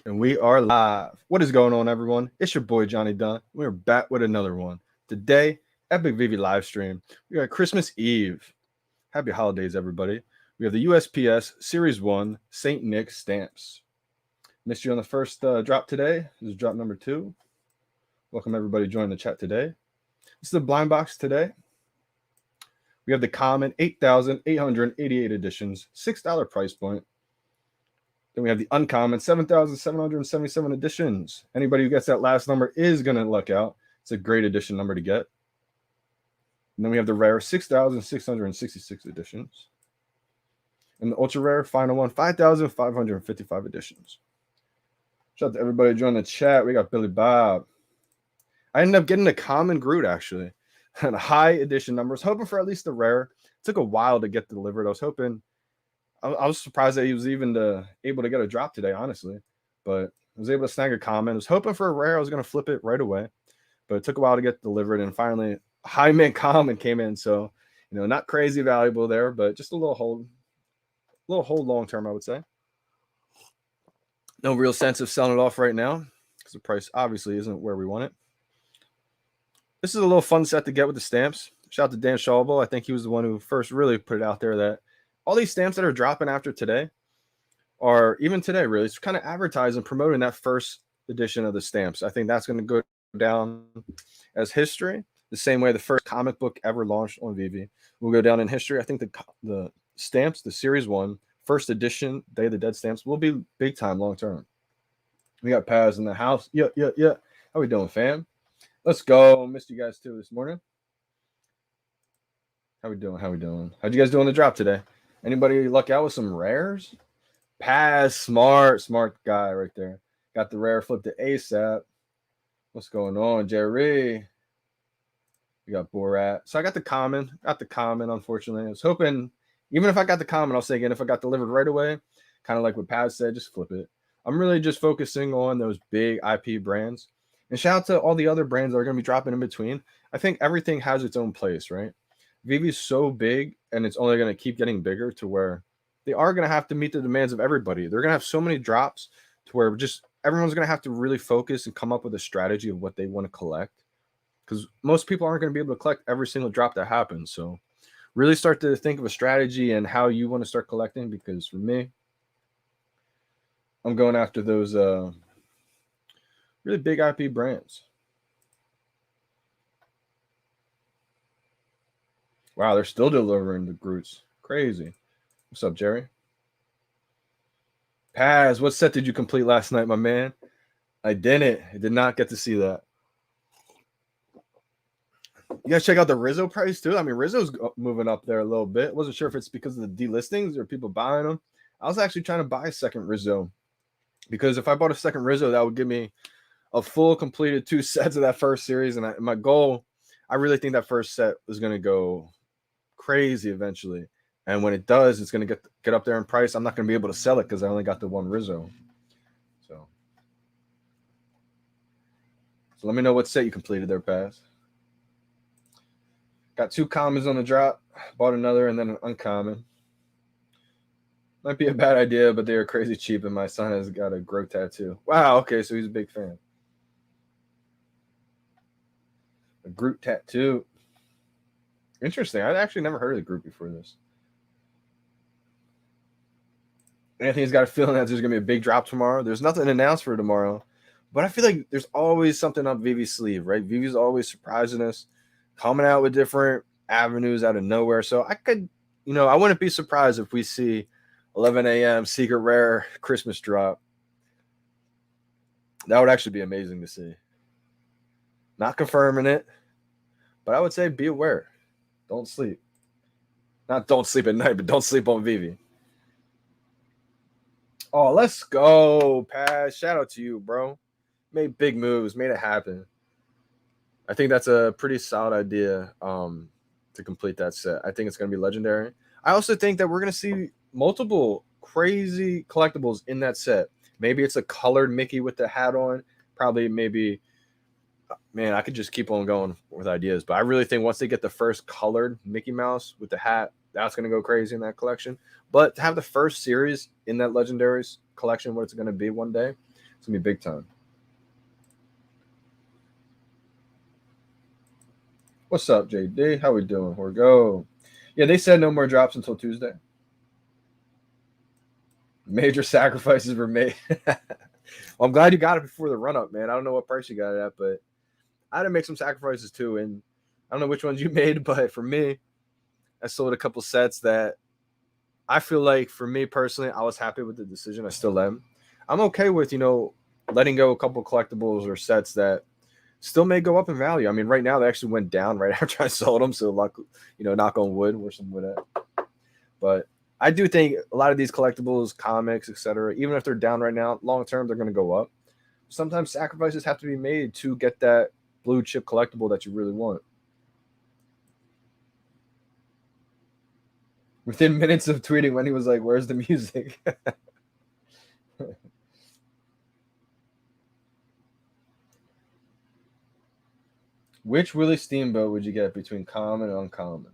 And we are live. What is going on, everyone? It's your boy Johnny Dunn. We're back with another one. Today, Epic VeVe live stream. We got Christmas Eve. Happy holidays, everybody. We have the USPS Series 1 St. Nick stamps. Missed you on the first drop today. This is drop number 2. Welcome, everybody, join the chat today. This is the blind box today. We have the common 8,888 editions, $6 price point. Then we have the uncommon 7,777 editions. Anybody who gets that last number is going to luck out. It's a great edition number to get. And then we have the rare 6,666 editions. And the ultra rare final one, 5,555 editions. Shout out to everybody joining the chat. We got Billy Bob. I ended up getting a common Groot, actually. And a high edition number. I was hoping for at least the rare. It took a while to get delivered. I was surprised that he was even able to get a drop today, honestly. But I was able to snag a common. I was hoping for a rare. I was going to flip it right away. But it took a while to get delivered. And finally, a high mint common came in. So, not crazy valuable there, but just a little hold long term, I would say. No real sense of selling it off right now because the price obviously isn't where we want it. This is a little fun set to get with the stamps. Shout out to Dan Schauble. I think he was the one who first really put it out there that all these stamps that are dropping after today, or even today, really, it's kind of advertising, promoting that first edition of the stamps. I think that's going to go down as history, the same way the first comic book ever launched on VeVe will go down in history. I think the stamps, the Series 1, first edition, Day of the Dead stamps, will be big time long term. We got Paz in the house. Yeah. How we doing, fam? Let's go. Missed you guys too this morning. How we doing? How'd you guys do on the drop today? Anybody luck out with some rares? Paz, smart guy right there. Got the rare flip to ASAP. What's going on, Jerry? We got Borat. So I got the common. Unfortunately. I was hoping, even if I got the common, I'll say again, if I got delivered right away, kind of like what Paz said, just flip it. I'm really just focusing on those big IP brands. And shout out to all the other brands that are going to be dropping in between. I think everything has its own place, right? VeVe is so big, and it's only going to keep getting bigger to where they are going to have to meet the demands of everybody. They're going to have so many drops to where just everyone's going to have to really focus and come up with a strategy of what they want to collect. Because most people aren't going to be able to collect every single drop that happens. So really start to think of a strategy and how you want to start collecting. Because for me, I'm going after those really big IP brands. Wow, they're still delivering the Groots. Crazy. What's up, Jerry? Paz, what set did you complete last night, my man? I didn't. I did not get to see that. You guys check out the Rizzo price, too? I mean, Rizzo's moving up there a little bit. Wasn't sure if it's because of the delistings or people buying them. I was actually trying to buy a second Rizzo. Because if I bought a second Rizzo, that would give me a full completed 2 sets of that first series. And my goal, I really think that first set is going to go crazy eventually, and when it does, it's going to get up there in price. I'm not going to be able to sell it because I only got the one Rizzo. So let me know what set you completed there, Paz. Got 2 commons on the drop, bought another, and then an uncommon. Might be a bad idea, but they are crazy cheap, and my son has got a Groot tattoo. Wow, okay, so he's a big fan. A Groot tattoo. Interesting. I'd actually never heard of the group before this. Anthony's got a feeling that there's going to be a big drop tomorrow. There's nothing announced for tomorrow. But I feel like there's always something up VeVe's sleeve, right? VeVe's always surprising us, coming out with different avenues out of nowhere. So I could, I wouldn't be surprised if we see 11 a.m. secret rare Christmas drop. That would actually be amazing to see. Not confirming it, but I would say be aware. Don't sleep. Not don't sleep at night, but don't sleep on VeVe. Oh, let's go, Paz. Shout out to you, bro. Made big moves. Made it happen. I think that's a pretty solid idea to complete that set. I think it's going to be legendary. I also think that we're going to see multiple crazy collectibles in that set. Maybe it's a colored Mickey with the hat on. Probably maybe man, I could just keep on going with ideas. But I really think once they get the first colored Mickey Mouse with the hat, that's going to go crazy in that collection. But to have the first series in that Legendaries collection, what it's going to be one day, It's gonna be big time. What's up, JD? How we doing? Here we go. Yeah, they said no more drops until Tuesday. Major sacrifices were made. Well, I'm glad you got it before the run up, man. I don't know what price you got it at, but I had to make some sacrifices too. And I don't know which ones you made, but for me, I sold a couple sets that I feel like, for me personally, I was happy with the decision. I still am. I'm okay with, letting go a couple collectibles or sets that still may go up in value. I mean, right now they actually went down right after I sold them. So, luck, knock on wood, where's some wood at? But I do think a lot of these collectibles, comics, etc., even if they're down right now, long term they're going to go up. Sometimes sacrifices have to be made to get that blue chip collectible that you really want. Within minutes of tweeting, when he was like, "Where's the music?" Which Willie Steamboat would you get between common and uncommon?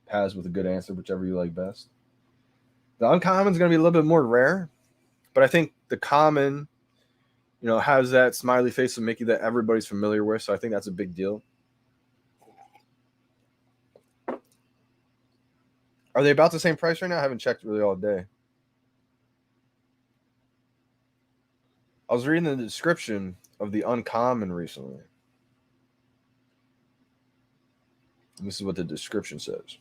Paz with a good answer, whichever you like best. The uncommon is going to be a little bit more rare, but I think the common, has that smiley face of Mickey that everybody's familiar with. So I think that's a big deal. Are they about the same price right now? I haven't checked really all day. I was reading the description of the uncommon recently. And this is what the description says.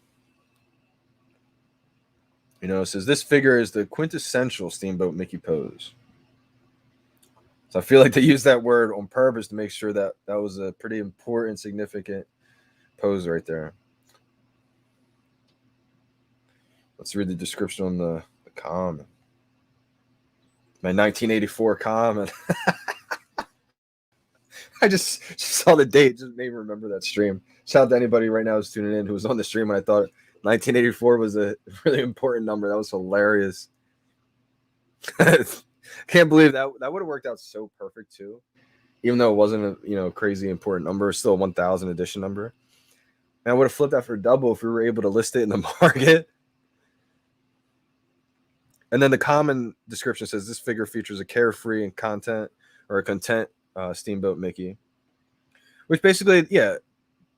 It says this figure is the quintessential Steamboat Mickey pose. So I feel like they used that word on purpose to make sure that that was a pretty important, significant pose right there. Let's read the description on the common. My 1984 common. I just saw the date, just made me remember that stream. Shout out to anybody right now who's tuning in who was on the stream, and I thought 1984 was a really important number. That was hilarious. Can't believe that would have worked out so perfect too. Even though it wasn't a crazy important number, it's still a 1,000 edition number. And I would have flipped that for double if we were able to list it in the market. And then the common description says this figure features a carefree and content Steamboat Mickey, which basically, yeah,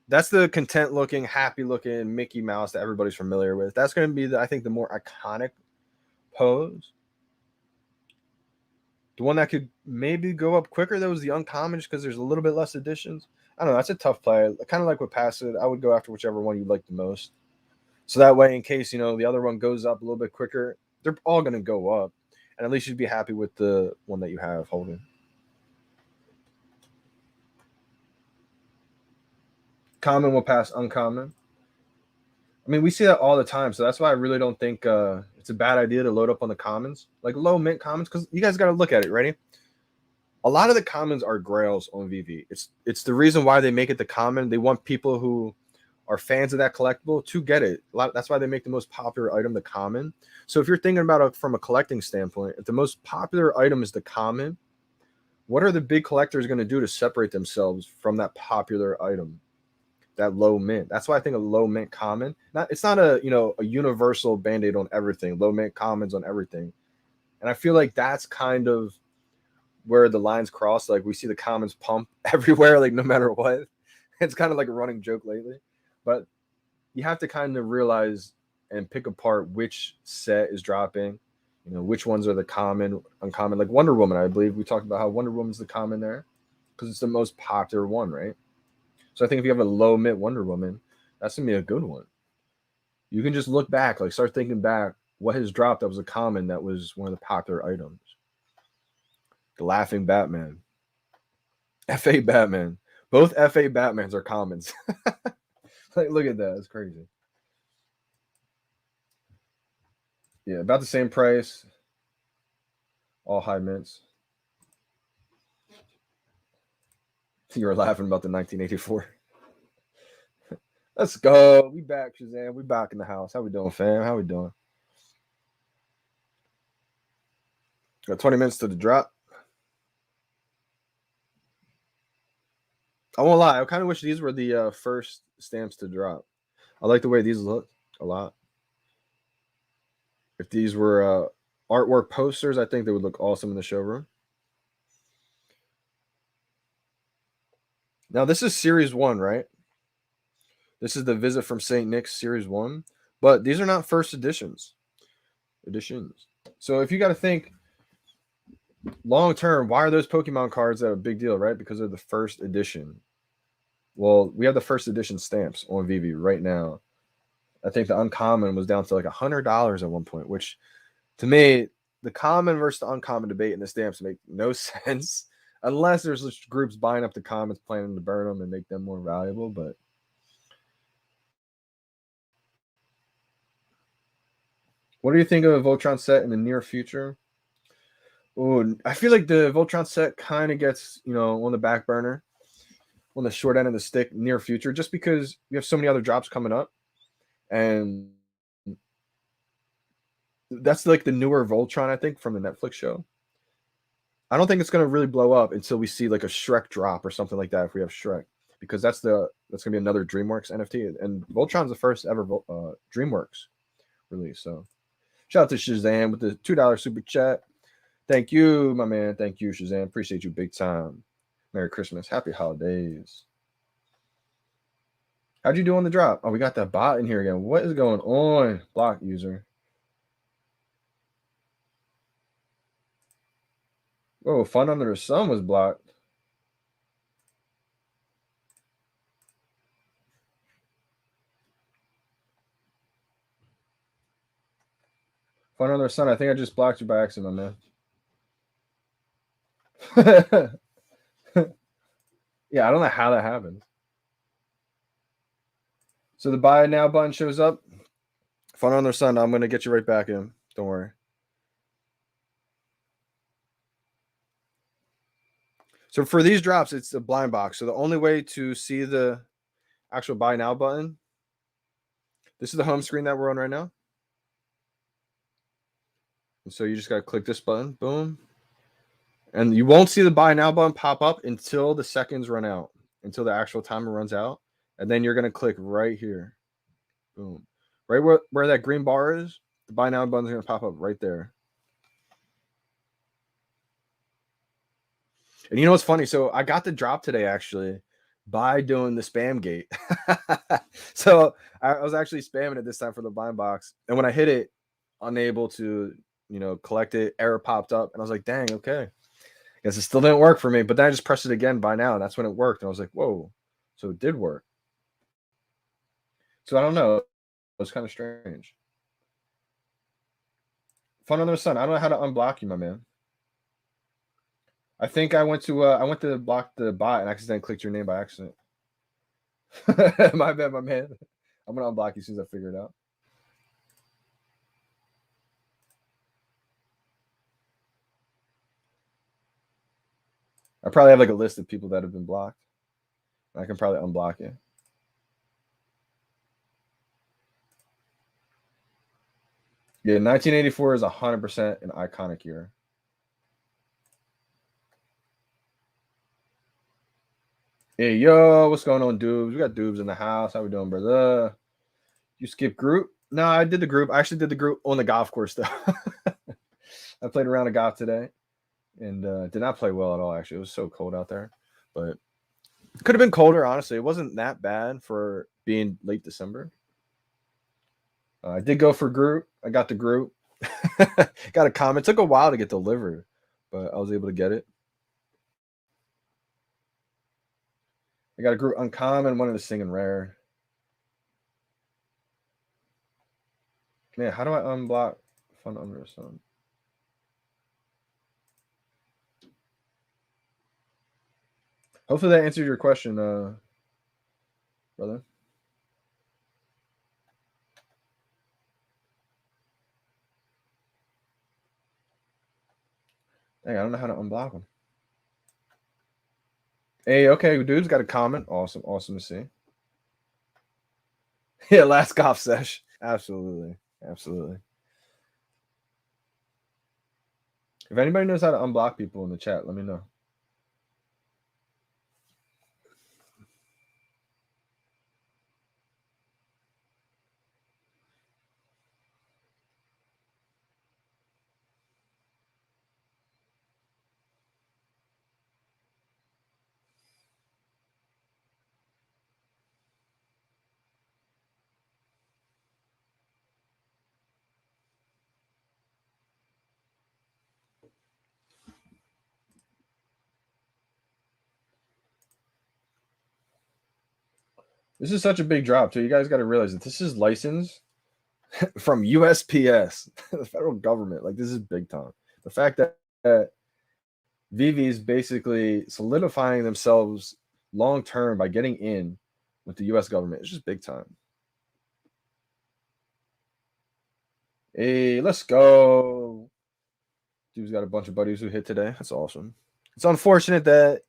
that's the content looking, happy looking Mickey Mouse that everybody's familiar with. That's going to be, I think, the more iconic pose. The one that could maybe go up quicker, though, was the uncommon, just because there's a little bit less editions. I don't know. That's a tough play. Kind of like with Passive, I would go after whichever one you like the most. So that way, in case, the other one goes up a little bit quicker, they're all going to go up. And at least you'd be happy with the one that you have holding. Common will pass uncommon. I mean, we see that all the time. So that's why I really don't think it's a bad idea to load up on the commons, like low mint commons, because you guys got to look at it. Ready? A lot of the commons are grails on VeVe. It's the reason why they make it the common. They want people who are fans of that collectible to get it. That's why they make the most popular item the common. So if you're thinking about it from a collecting standpoint, if the most popular item is the common, what are the big collectors going to do to separate themselves from that popular item, that low mint? That's why I think a low mint common, it's not a universal band-aid on everything. Low mint commons on everything. And I feel like that's kind of where the lines cross. Like we see the commons pump everywhere, like no matter what. It's kind of like a running joke lately. But you have to kind of realize and pick apart which set is dropping, which ones are the common, uncommon. Like Wonder Woman, I believe we talked about how Wonder Woman's the common there because it's the most popular one, right? So I think if you have a low mint Wonder Woman, that's going to be a good one. You can just look back, like start thinking back what has dropped that was a common that was one of the popular items. The Laughing Batman. FA Batman. Both FA Batmans are commons. Like, look at that. It's crazy. Yeah, about the same price. All high mints. You were laughing about the 1984. Let's go. We back, Shazam. We back in the house. How we doing, fam? How we doing? Got 20 minutes to the drop. I won't lie. I kind of wish these were the first stamps to drop. I like the way these look a lot. If these were artwork posters, I think they would look awesome in the showroom. Now this is Series 1, right? This is the Visit from St. Nick's Series 1, but these are not first editions. So if you got to think long term, why are those Pokemon cards a big deal, right? Because they're the first edition. Well, we have the first edition stamps on VeVe right now. I think the uncommon was down to like $100 at one point, which to me, the common versus the uncommon debate in the stamps make no sense unless there's just groups buying up the commons, planning to burn them and make them more valuable. But what do you think of a Voltron set in the near future? Oh, I feel like the Voltron set kind of gets, on the back burner, on the short end of the stick near future, just because we have so many other drops coming up. And that's like the newer Voltron, I think, from the Netflix show. I don't think it's going to really blow up until we see like a Shrek drop or something like that if we have Shrek, because that's going to be another DreamWorks NFT. And Voltron's the first ever DreamWorks release. So shout out to Shazam with the $2 super chat. Thank you, my man. Thank you, Shazam. Appreciate you big time. Merry Christmas. Happy holidays. How'd you do on the drop? Oh, we got that bot in here again. What is going on? Block user. Oh, Fun Under the Sun was blocked. Fun Under the Sun. I think I just blocked you by accident, man. Yeah, I don't know how that happened. So the buy now button shows up. Fun Under the Sun. I'm going to get you right back in. Don't worry. So for these drops, it's a blind box. So the only way to see the actual buy now button, this is the home screen that we're on right now. And so you just got to click this button. Boom. And you won't see the buy now button pop up until the seconds run out, until the actual timer runs out. And then you're going to click right here. Boom. Right where that green bar is, the buy now button is going to pop up right there. And you know what's funny? So I got the drop today actually by doing the spam gate. So I was actually spamming it this time for the blind box. And when I hit it, unable to, collect it, error popped up. And I was like, dang, okay. Guess it still didn't work for me. But then I just pressed it again by now. And that's when it worked. And I was like, whoa. So it did work. So I don't know. It was kind of strange. Fun Under the Sun. I don't know how to unblock you, my man. I think I went to block the bot and accidentally clicked your name by accident. My bad, my man. I'm gonna unblock you as soon as I figure it out. I probably have like a list of people that have been blocked. I can probably unblock you. Yeah, 1984 is 100% an iconic year. Hey, yo, what's going on, Dubes? We got Dubes in the house. How we doing, brother? You skip group? No, I did the group. I actually did the group on the golf course, though. I played around a golf today and did not play well at all, actually. It was so cold out there. But it could have been colder, honestly. It wasn't that bad for being late December. I did go for group. I got the group. Got a comment. It took a while to get delivered, but I was able to get it. I got a group uncommon, wanted to sing in rare. Man, how do I unblock Fun Under the Sun? Hopefully that answered your question, brother. Dang, I don't know how to unblock them. Hey, okay, dude's got a comment. Awesome, awesome to see. Yeah, last golf sesh. Absolutely, absolutely. If anybody knows how to unblock people in the chat, let me know. This is such a big drop too. You guys got to realize that this is licensed from USPS, the federal government. Like this is big time. The fact that VeVe is basically solidifying themselves long term by getting in with the US government. It's just big time. Hey, let's go. Dude's got a bunch of buddies who hit today. That's awesome. It's unfortunate that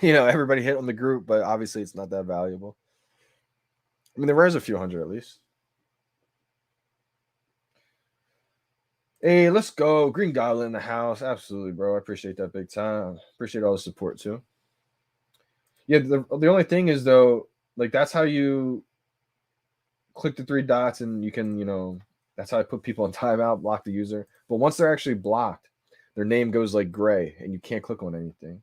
everybody hit on the group, but obviously it's not that valuable. I mean, the rare's a few hundred at least. Hey, let's go. Green Goblin in the house. Absolutely, bro. I appreciate that big time. Appreciate all the support too. Yeah, the only thing is though, like that's how you click the three dots and you can, that's how I put people on timeout, block the user. But once they're actually blocked, their name goes like gray and you can't click on anything.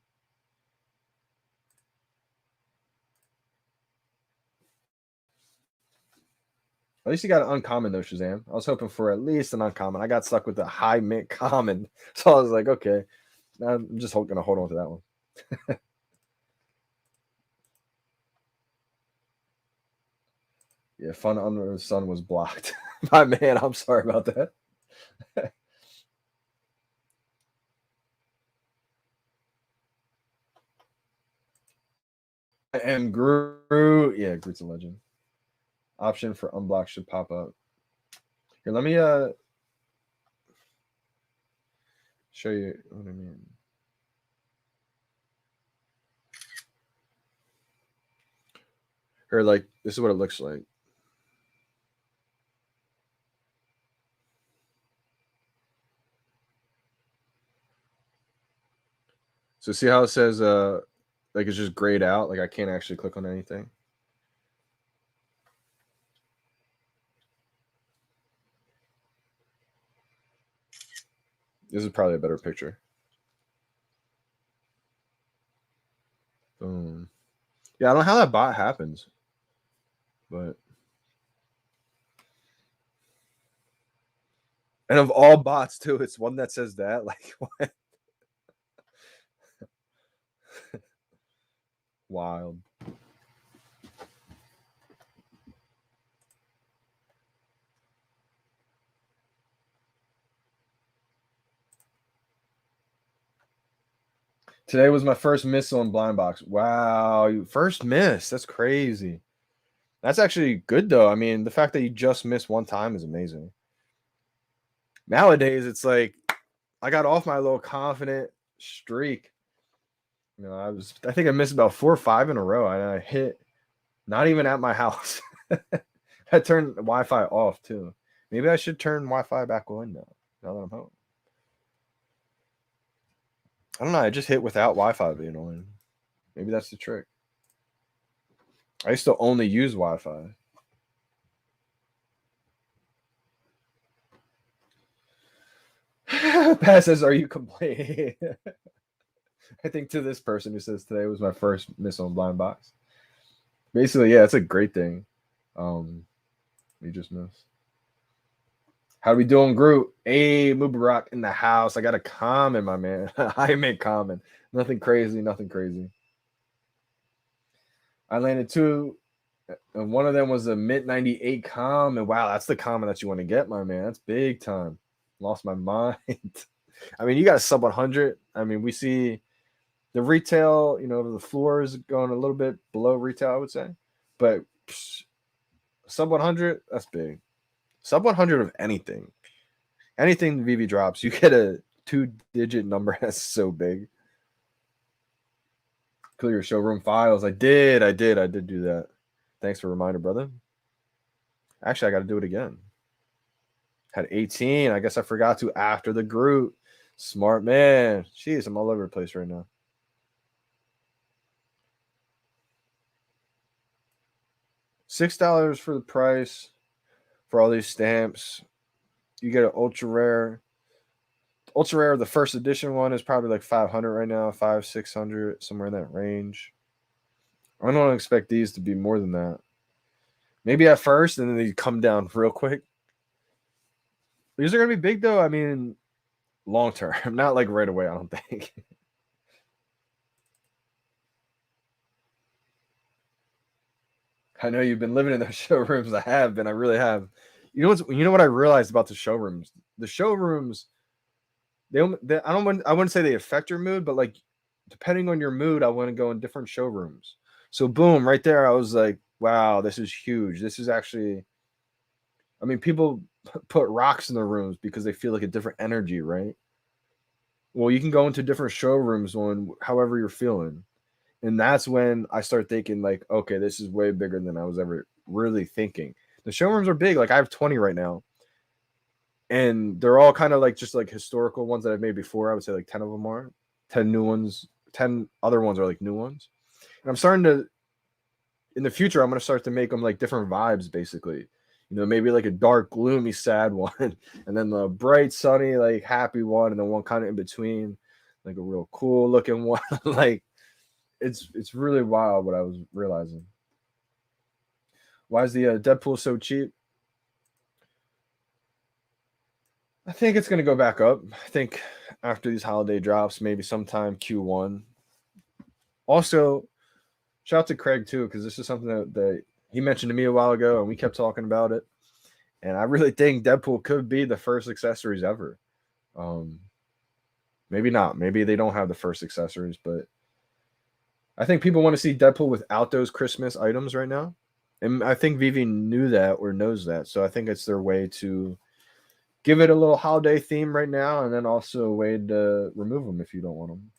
At least you got an uncommon though, Shazam. I was hoping for at least an uncommon. I got stuck with the high mint common. So I was like, okay, I'm just going to hold on to that one. Yeah, Fun Under the Sun was blocked. My man, I'm sorry about that. And Groot. Yeah, Groot's a legend. Option for unblock should pop up. Here, let me show you what I mean. Or like this is what it looks like. So see how it says like it's just grayed out, like I can't actually click on anything. This is probably a better picture. Boom. Yeah, I don't know how that bot happens, but and of all bots too, it's one that says that. Like what? Wild. Today was my first miss on blind box. Wow, first miss. That's crazy. That's actually good though. I mean, the fact that you just missed one time is amazing. Nowadays, it's like I got off my little confident streak. I think I missed about 4 or 5 in a row, and I hit not even at my house. I turned Wi-Fi off too. Maybe I should turn Wi-Fi back on now that I'm home. I don't know. I just hit without Wi-Fi being on. Maybe that's the trick. I used to only use Wi-Fi. Pat says, "Are you complaining?" I think to this person who says today was my first miss on blind box. Basically, yeah, it's a great thing. You just missed. How we doing, Groot? Hey, Mubarak in the house. I got a comment, my man. I made comment. Nothing crazy. Nothing crazy. I landed 2, and one of them was a mid 98 com. And wow, that's the comment that you want to get, my man. That's big time. Lost my mind. I mean, you got a sub 100. I mean, we see the retail, the floor is going a little bit below retail, I would say. But sub 100, that's big. Sub 100 of anything. Anything VeVe drops, you get a 2-digit number. That's so big. Clear your showroom files. I did do that. Thanks for a reminder, brother. Actually, I got to do it again. Had 18. I guess I forgot to after the Groot. Smart man. Jeez, I'm all over the place right now. $6 for the price for all these stamps. You get an ultra rare. Ultra rare, the first edition one is probably like 500 right now, 500-600, somewhere in that range. I don't expect these to be more than that. Maybe at first, and then they come down real quick. These are gonna be big though. I mean, long term, not like right away. I don't think. I know you've been living in those showrooms. I have been. I really have. You know what I realized about the showrooms? The showrooms, I wouldn't say they affect your mood, but like depending on your mood, I want to go in different showrooms. So boom, right there, I was like, wow, this is huge. This is actually, I mean, people put rocks in the rooms because they feel like a different energy, right? Well, you can go into different showrooms on however you're feeling. And that's when I start thinking, like, okay, this is way bigger than I was ever really thinking. The showrooms are big. Like, I have 20 right now. And they're all kind of like just like historical ones that I've made before. I would say like 10 of them are. 10 new ones. 10 other ones are like new ones. And I'm starting to, in the future, I'm going to start to make them like different vibes, basically. You know, maybe like a dark, gloomy, sad one, and then the bright, sunny, like happy one, and then one kind of in between, like a real cool looking one. Like, it's really wild what I was realizing. Why is the Deadpool so cheap? I think it's going to go back up. I think after these holiday drops, maybe sometime Q1. Also, shout out to Craig too, because this is something that he mentioned to me a while ago, and we kept talking about it. And I really think Deadpool could be the first accessories ever. Um, Maybe not. Maybe they don't have the first accessories, but I think people want to see Deadpool without those Christmas items right now. And I think VeVe knew that or knows that. So I think it's their way to give it a little holiday theme right now, and then also a way to remove them if you don't want them.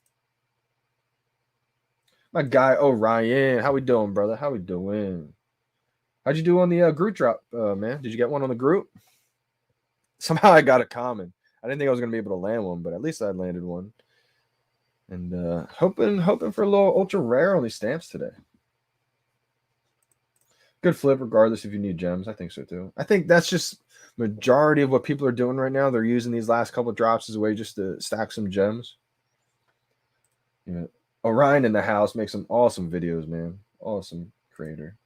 My guy Orion, how we doing, brother? How we doing? How'd you do on the group drop, man? Did you get one on the group? Somehow I got a common. I didn't think I was gonna be able to land one, but at least I landed one. And hoping for a little ultra rare on these stamps today. Good flip, regardless if you need gems. I think so too. I think that's just majority of what people are doing right now. They're using these last couple drops as a way just to stack some gems. Yeah. Orion in the house makes some awesome videos, man. Awesome creator.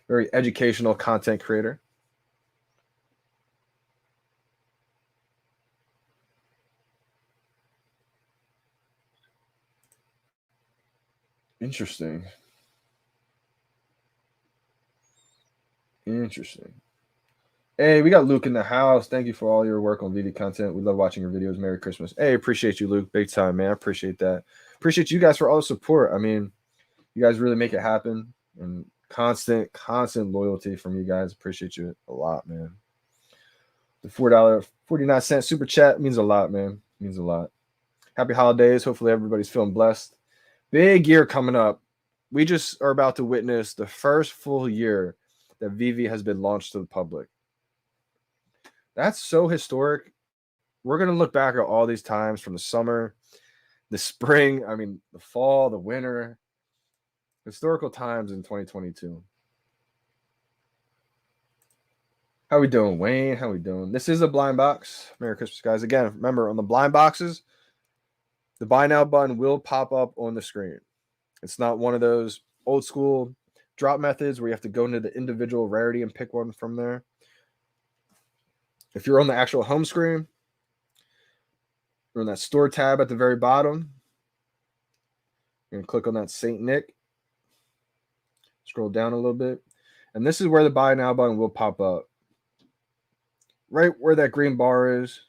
Very educational content creator. Interesting. Interesting. Hey, we got Luke in the house. Thank you for all your work on VeVe content. We love watching your videos. Merry Christmas. Hey, appreciate you, Luke. Big time, man. I appreciate that. Appreciate you guys for all the support. I mean, you guys really make it happen. And constant loyalty from you guys. Appreciate you a lot, man. The $4.49 super chat means a lot, man. Means a lot. Happy holidays. Hopefully everybody's feeling blessed. Big year coming up. We just are about to witness the first full year that VeVe has been launched to the public. That's so historic. We're going to look back at all these times from the summer, the spring, I mean, the fall, the winter, historical times in 2022. How we doing, Wayne? How we doing? This is a blind box. Merry Christmas, guys. Again, remember, on the blind boxes, the buy now button will pop up on the screen. It's not one of those old school drop methods where you have to go into the individual rarity and pick one from there. If you're on the actual home screen, or on that store tab at the very bottom, you're going to click on that St. Nick. Scroll down a little bit. And this is where the buy now button will pop up. Right where that green bar is.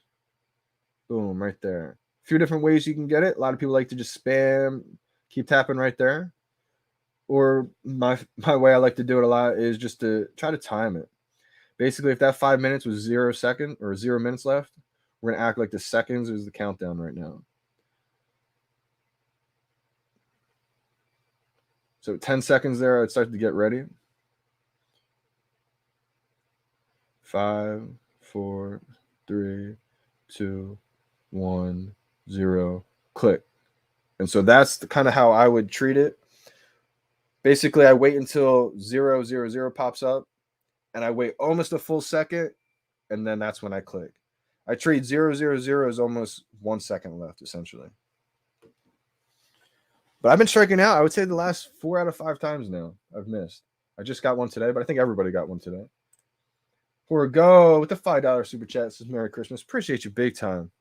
Boom, right there. A few different ways you can get it. A lot of people like to just spam, keep tapping right there. Or my way I like to do it a lot is just to try to time it. Basically, if that 5 minutes was 0 second or 0 minutes left, we're going to act like the seconds is the countdown right now. So 10 seconds there, I'd start to get ready. 5, 4, 3, 2, 1, 0, click. And so that's kind of how I would treat it. Basically, I wait until 0, 0, 0 pops up, and I wait almost a full second, and then that's when I click. I treat 0, 0, 0 as almost 1 second left, essentially. But I've been striking out. I would say the last 4 out of 5 times now I've missed. I just got one today, but I think everybody got one today. For go with the $5 super chat says Merry Christmas. Appreciate you big time.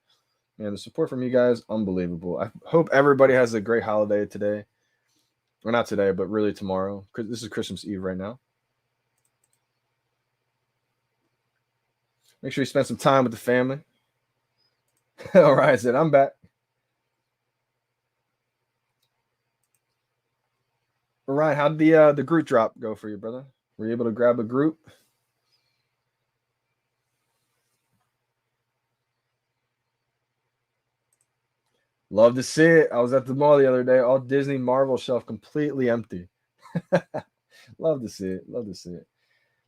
Man, the support from you guys, unbelievable. I hope everybody has a great holiday today. Or not today, but really tomorrow. This is Christmas Eve right now. Make sure you spend some time with the family. All right, Sid, I'm back. All right, how'd the group drop go for you, brother? Were you able to grab a group? Love to see it. I was at the mall the other day, all Disney Marvel shelf completely empty. Love to see it. Love to see it.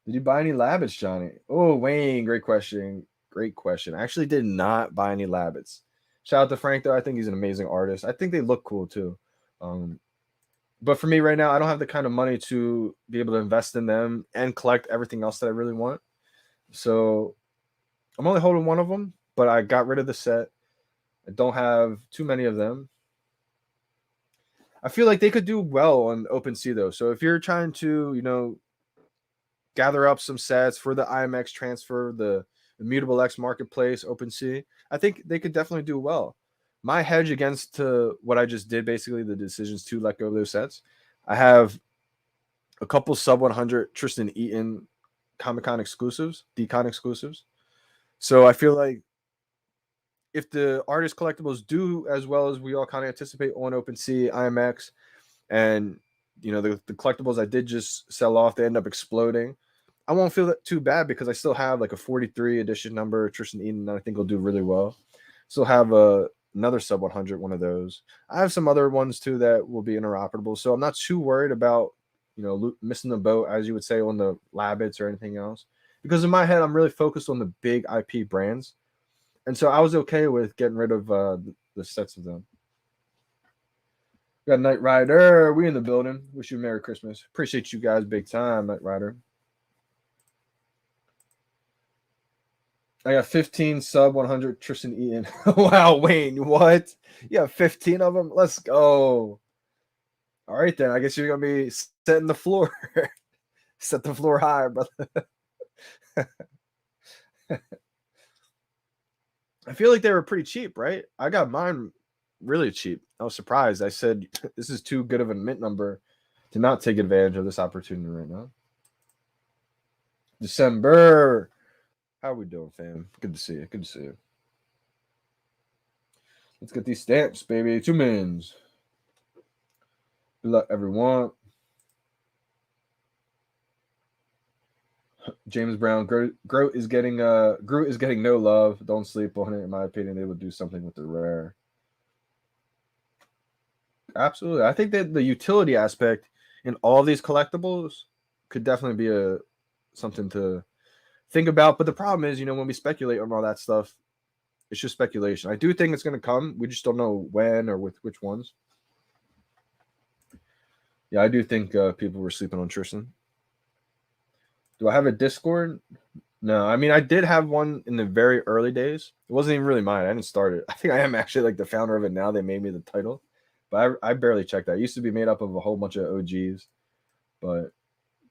Did you buy any Labbits, Johnny? Oh, Wayne, great question. Great question. I actually did not buy any Labbits. Shout out to Frank, though. I think he's an amazing artist. I think they look cool, too. But for me right now, I don't have the kind of money to be able to invest in them and collect everything else that I really want. So I'm only holding one of them, but I got rid of the set. I don't have too many of them. I feel like they could do well on OpenSea, though. So if you're trying to, gather up some sets for the IMX transfer, the Immutable X marketplace, OpenSea, I think they could definitely do well. My hedge against what I just did, basically the decisions to let go of those sets, I have a couple sub 100 Tristan Eaton Comic Con exclusives, Decon exclusives. So I feel like if the artist collectibles do as well as we all kind of anticipate on OpenSea, IMX, and the collectibles I did just sell off, they end up exploding, I won't feel that too bad because I still have like a 43 edition number Tristan Eaton that I think will do really well. Still have another sub 100 one of those. I have some other ones too that will be interoperable, so I'm not too worried about missing the boat, as you would say, on the Labbits or anything else, because in my head I'm really focused on the big IP brands, and so I was okay with getting rid of the sets of them. Got Knight Rider. We in the building. Wish you a Merry Christmas. Appreciate you guys big time, Knight Rider. I got 15 sub 100 Tristan Eaton. Wow, Wayne, what? You have 15 of them? Let's go. All right, then. I guess you're going to be setting the floor. Set the floor high, brother. I feel like they were pretty cheap, right? I got mine really cheap. I was surprised. I said, this is too good of a mint number to not take advantage of this opportunity right now. December. How are we doing, fam? Good to see you. Good to see you. Let's get these stamps, baby. 2 mins. Good luck, everyone. James Brown, Groot is getting no love. Don't sleep on it. In my opinion, they would do something with the rare. Absolutely. I think that the utility aspect in all these collectibles could definitely be something to think about. But the problem is, when we speculate on all that stuff, it's just speculation. I do think it's going to come. We just don't know when or with which ones. Yeah, I do think people were sleeping on Tristan. Do I have a Discord? No, I mean, I did have one in the very early days. It wasn't even really mine. I didn't start it. I think I am actually like the founder of it now. They made me the title, but I barely checked that. It used to be made up of a whole bunch of OGs, but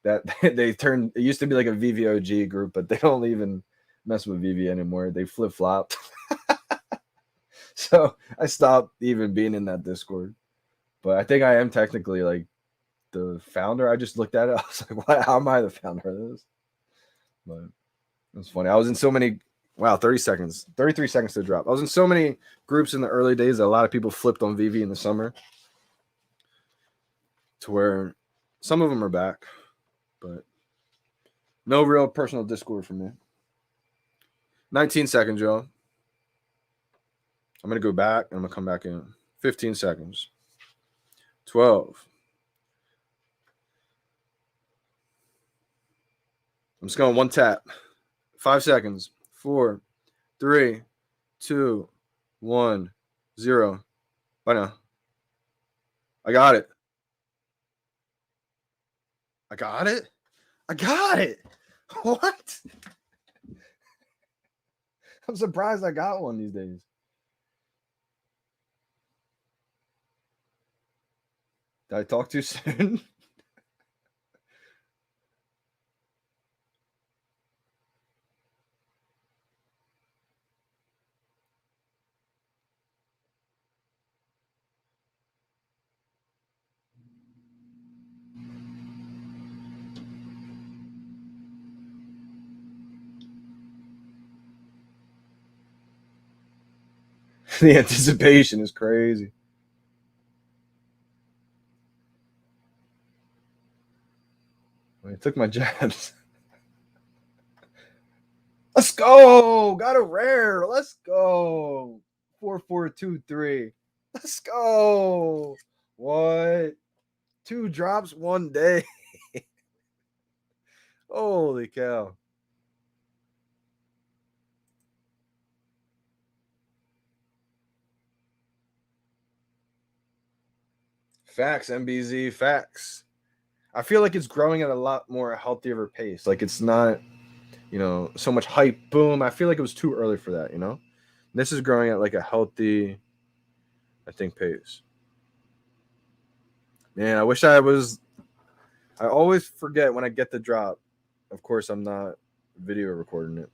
that it used to be like a VeVe OG group, but they don't even mess with VeVe anymore. They flip flopped. So I stopped even being in that Discord. But I think I am technically like the founder. I just looked at it. I was like, "What? How am I the founder of this?" But it's funny. I was in so many. Wow, 30 seconds, 33 seconds to drop. I was in so many groups in the early days that a lot of people flipped on VeVe in the summer, to where some of them are back, but no real personal Discord for me. 19 seconds, y'all. I'm gonna go back and I'm gonna come back in. 15 seconds. 12. I'm just going one tap. 5 seconds. 4, 3, 2, 1, 0. Bye now. I got it. I got it. I got it. What? I'm surprised I got one these days. Did I talk too soon? The anticipation is crazy. I took my jabs. Let's go. Got a rare. Let's go. 4423. Let's go. What? 2 drops one day. Holy cow. Facts, MBZ, facts. I feel like it's growing at a lot more healthier pace. Like it's not, so much hype. Boom. I feel like it was too early for that, This is growing at like a healthy, I think, pace. Man, I wish I always forget when I get the drop. Of course, I'm not video recording it.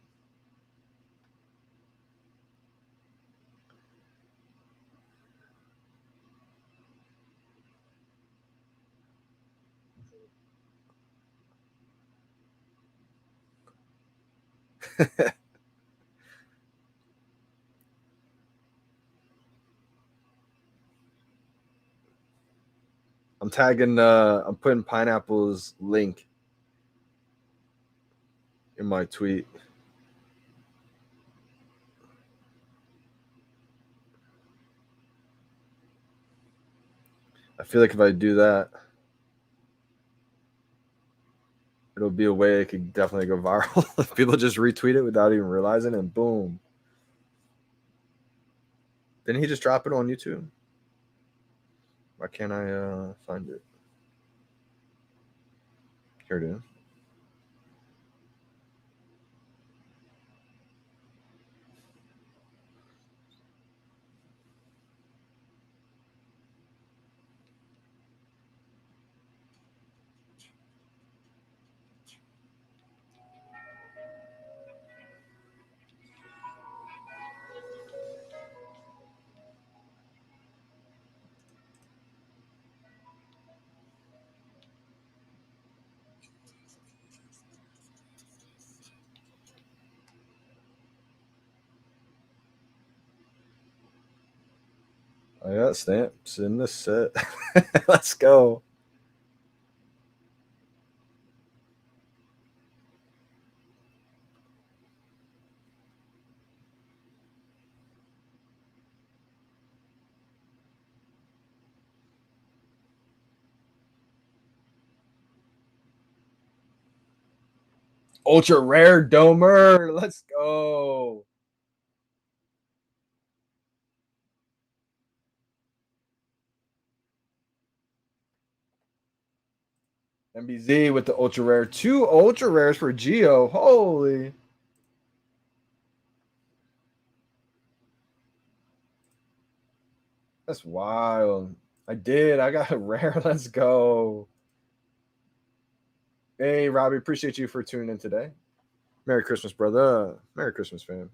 I'm putting Pineapple's link in my tweet. I feel like if I do that, it'll be a way it could definitely go viral. If people just retweet it without even realizing, and boom. Didn't he just drop it on YouTube? Why can't I find it? Here it is. I got stamps in this set. Let's go. Ultra rare domer. Let's go. MBZ with the ultra rare. 2 ultra rares for Geo. Holy. That's wild. I did. I got a rare. Let's go. Hey, Robbie. Appreciate you for tuning in today. Merry Christmas, brother. Merry Christmas, fam.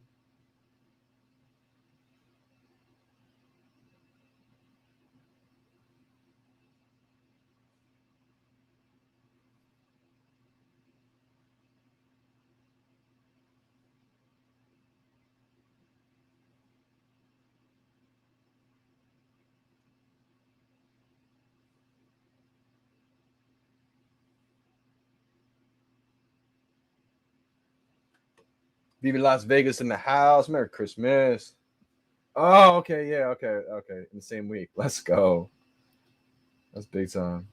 VeVe Las Vegas in the house. Merry Christmas. Oh, okay. Yeah. Okay. Okay. In the same week. Let's go. That's big time.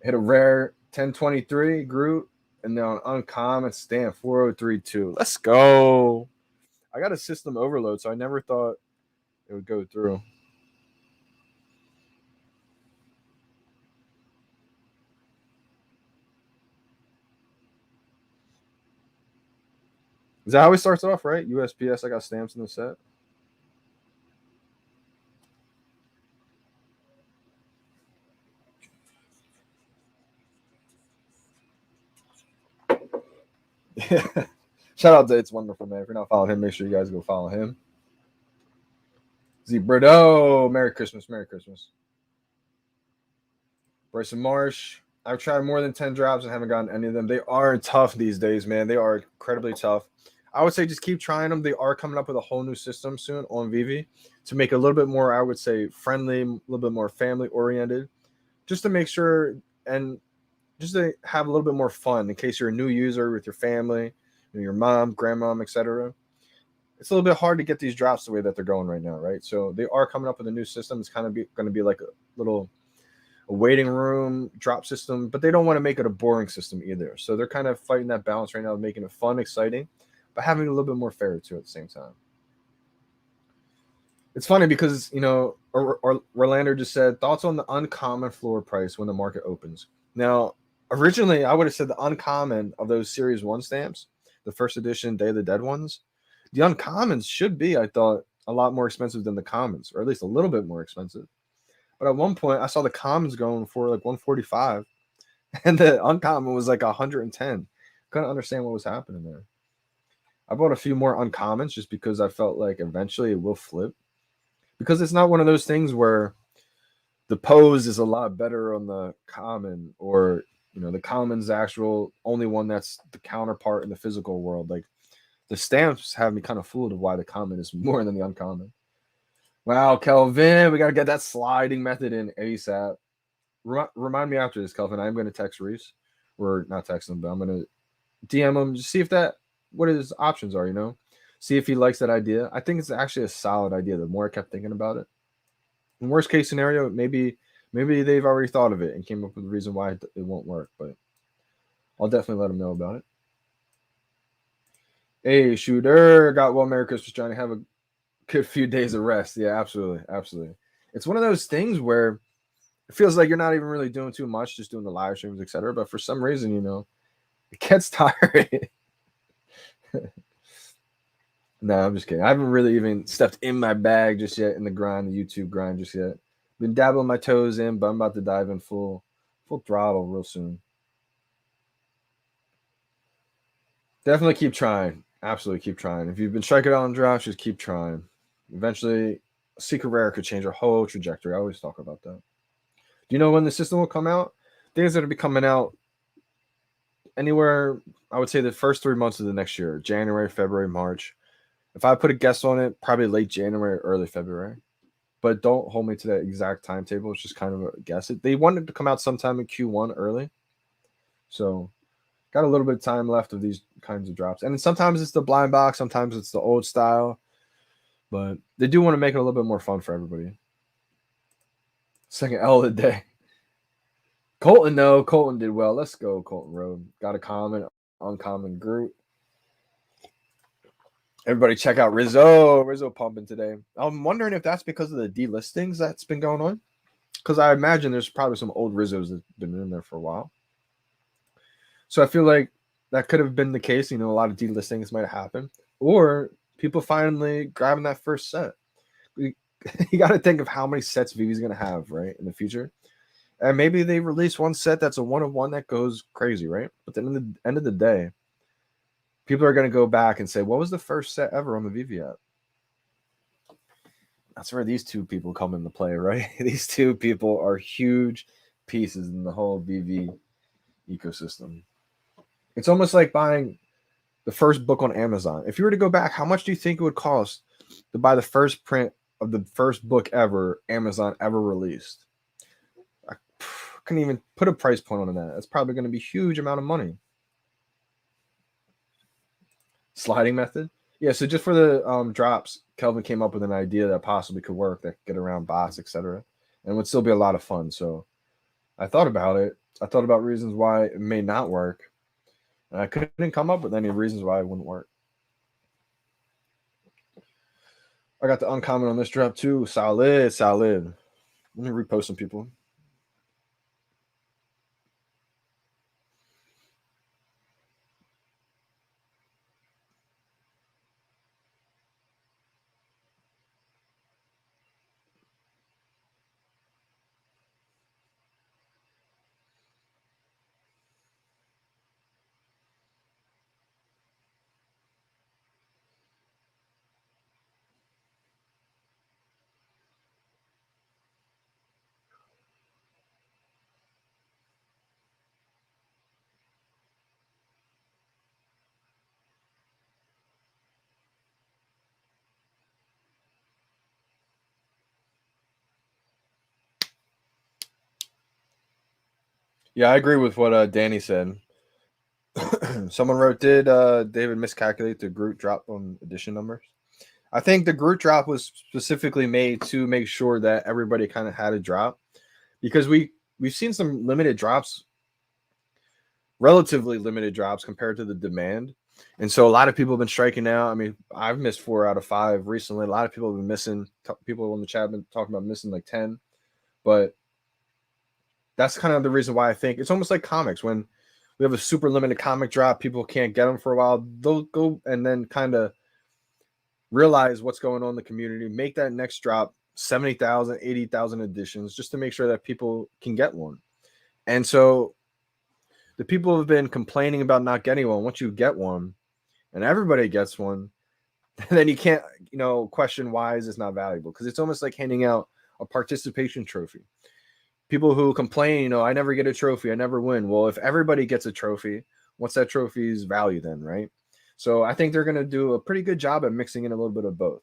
Hit a rare 1023 Groot, and then on uncommon stamp 4032. Let's go. I got a system overload, so I never thought it would go through. Is that how it starts off, right? USPS, I got stamps in the set. Yeah. Shout out to It's Wonderful, man. If you're not following him, make sure you guys go follow him. Z Bordeaux, Merry Christmas, Merry Christmas. Bryson Marsh, I've tried more than 10 drops and haven't gotten any of them. They are tough these days, man. They are incredibly tough. I would say just keep trying them. They are coming up with a whole new system soon on VeVe to make it a little bit more, I would say, friendly, a little bit more family oriented, just to make sure and just to have a little bit more fun in case you're a new user with your family, your mom, grandmom, etc. It's a little bit hard to get these drops the way that they're going right now, right? So they are coming up with a new system. It's kind of going to be like a little a waiting room drop system, but they don't want to make it a boring system either. So they're kind of fighting that balance right now, making it fun, exciting, but having a little bit more fair too at the same time. It's funny because Orlando just said thoughts on the uncommon floor price when the market opens. Now, originally I would have said the uncommon of those Series One stamps, the first edition Day of the Dead ones, the uncommons should be, I thought, a lot more expensive than the commons, or at least a little bit more expensive. But at one point, I saw the commons going for like 145, and the uncommon was like 110. Couldn't understand what was happening there. I bought a few more uncommons just because I felt like eventually it will flip. Because it's not one of those things where the pose is a lot better on the common, or the common's the actual only one that's the counterpart in the physical world. Like the stamps have me kind of fooled of why the common is more than the uncommon. Wow, Kelvin, we gotta get that sliding method in ASAP. Remind me after this, Kelvin. I'm gonna text Reese, or not text him, but I'm gonna DM him, just see if what his options are. See if he likes that idea. I think it's actually a solid idea. The more I kept thinking about it, in worst case scenario, maybe they've already thought of it and came up with a reason why it won't work. But I'll definitely let him know about it. Hey, shooter, got well. Merry Christmas, Johnny. Have a good few days of rest. Yeah, absolutely, absolutely. It's one of those things where it feels like you're not even really doing too much, just doing the live streams, etc. But for some reason, it gets tiring. No, I'm just kidding. I haven't really even stepped in my bag just yet in the grind, the YouTube grind just yet. Been dabbling my toes in, but I'm about to dive in full throttle real soon. Definitely keep trying. Absolutely keep trying. If you've been striking out on drafts, just keep trying. Eventually, Secret Rare could change our whole trajectory. I always talk about that. Do you know when the system will come out? Things that will be coming out anywhere, I would say the first 3 months of the next year, January, February, March. If I put a guess on it, probably late January, early February. But don't hold me to that exact timetable. It's just kind of a guess. They wanted to come out sometime in Q1 early. So got a little bit of time left of these kinds of drops. And sometimes it's the blind box, sometimes it's the old style. But they do want to make it a little bit more fun for everybody. Second L of the day. Colton, no. Colton did well. Let's go, Colton Road. Got a common, uncommon group. Everybody check out Rizzo. Rizzo pumping today. I'm wondering if that's because of the delistings that's been going on. Because I imagine there's probably some old Rizzos that's been in there for a while. So I feel like that could have been the case. A lot of delistings might have happened. Or people finally grabbing that first set. You got to think of how many sets VeVe's going to have, right, in the future. And maybe they release one set that's a one-of-one that goes crazy, right? But then in the end of the day, people are going to go back and say, what was the first set ever on the VeVe app? That's where these two people come into play, right? These two people are huge pieces in the whole VeVe ecosystem. It's almost like buying the first book on Amazon. If you were to go back, how much do you think it would cost to buy the first print of the first book ever Amazon ever released? I couldn't even put a price point on that. It's probably going to be a huge amount of money. Sliding method? Yeah, so just for the drops, Kelvin came up with an idea that possibly could work, that could get around bots, etc. And would still be a lot of fun. So I thought about it. I thought about reasons why it may not work. And I couldn't come up with any reasons why it wouldn't work. I got the uncommon on this drop too. Solid. Let me repost some people. Yeah, I agree with what Danny said. Someone wrote, did David miscalculate the Groot drop on edition numbers? I think the Groot drop was specifically made to make sure that everybody kind of had a drop, because we've seen some limited drops, relatively limited drops compared to the demand. And so a lot of people have been striking out. I mean, I've missed 4 out of 5 recently. A lot of people have been missing. People in the chat have been talking about missing like 10. But that's kind of the reason why I think it's almost like comics. When we have a super limited comic drop, people can't get them for a while. They'll go and then kind of realize what's going on in the community, make that next drop 70,000, 80,000 editions just to make sure that people can get one. And so the people have been complaining about not getting one. Once you get one and everybody gets one, then you can't, question why is this not valuable? Because it's almost like handing out a participation trophy. People who complain, I never get a trophy, I never win. Well, if everybody gets a trophy, what's that trophy's value then, right? So I think they're going to do a pretty good job at mixing in a little bit of both.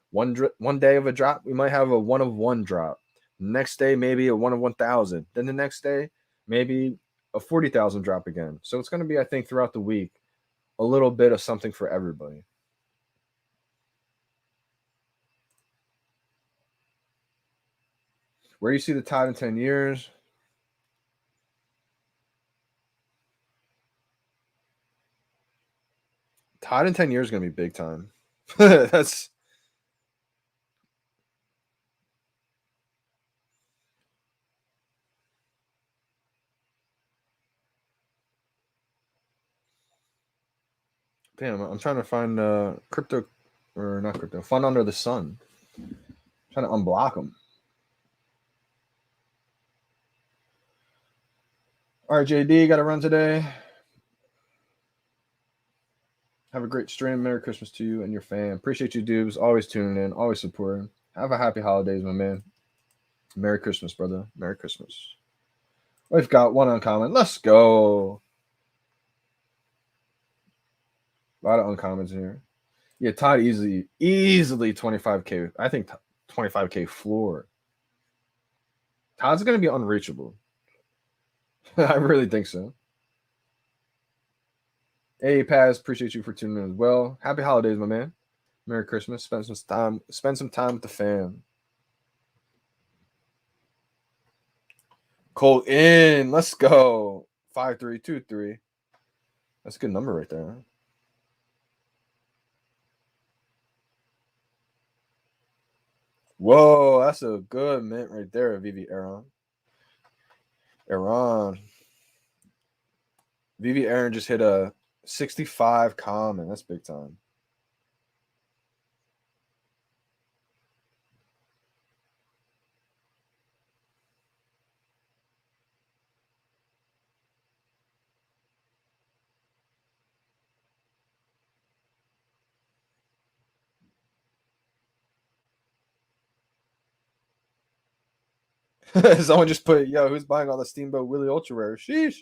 One day of a drop, we might have a 1 of 1 drop. Next day, maybe a 1 of 1,000. Then the next day, maybe a 40,000 drop again. So it's going to be, I think, throughout the week, a little bit of something for everybody. Where do you see the Tide in 10 years? Tide in 10 years is going to be big time. That's damn. I'm trying to find crypto, or not crypto, fun under the sun. I'm trying to unblock them. All right, JD, got to run today. Have a great stream. Merry Christmas to you and your fam. Appreciate you, dudes. Always tuning in, always supporting. Have a happy holidays, my man. Merry Christmas, brother. Merry Christmas. We've got one uncommon. Let's go. A lot of uncommons here. Yeah, Todd easily 25K. I think 25K floor. Todd's going to be unreachable. I really think so. Hey, Paz, appreciate you for tuning in as well. Happy holidays, my man. Merry Christmas. Spend some time with the fam. Cold in. Let's go. 5323. That's a good number right there. Huh? Whoa, that's a good mint right there, VeVe Aaron. VeVe Aaron just hit a 65 common. That's big time. Someone just put, yo, who's buying all the Steamboat Willie Ultra Rare? Sheesh.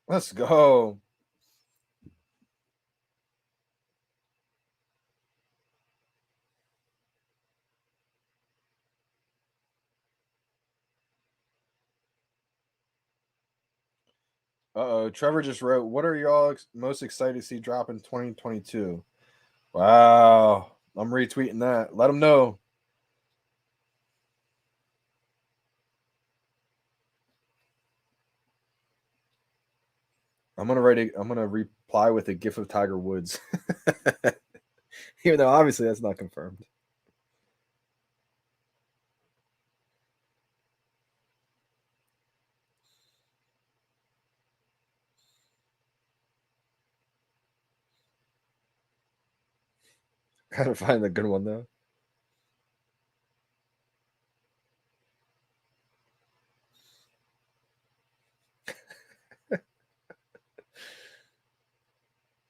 Let's go. Uh-oh. Trevor just wrote, what are y'all most excited to see drop in 2022? Wow. I'm retweeting that. Let them know. I'm gonna reply with a gif of Tiger Woods. Even though obviously that's not confirmed. Gotta find a good one though.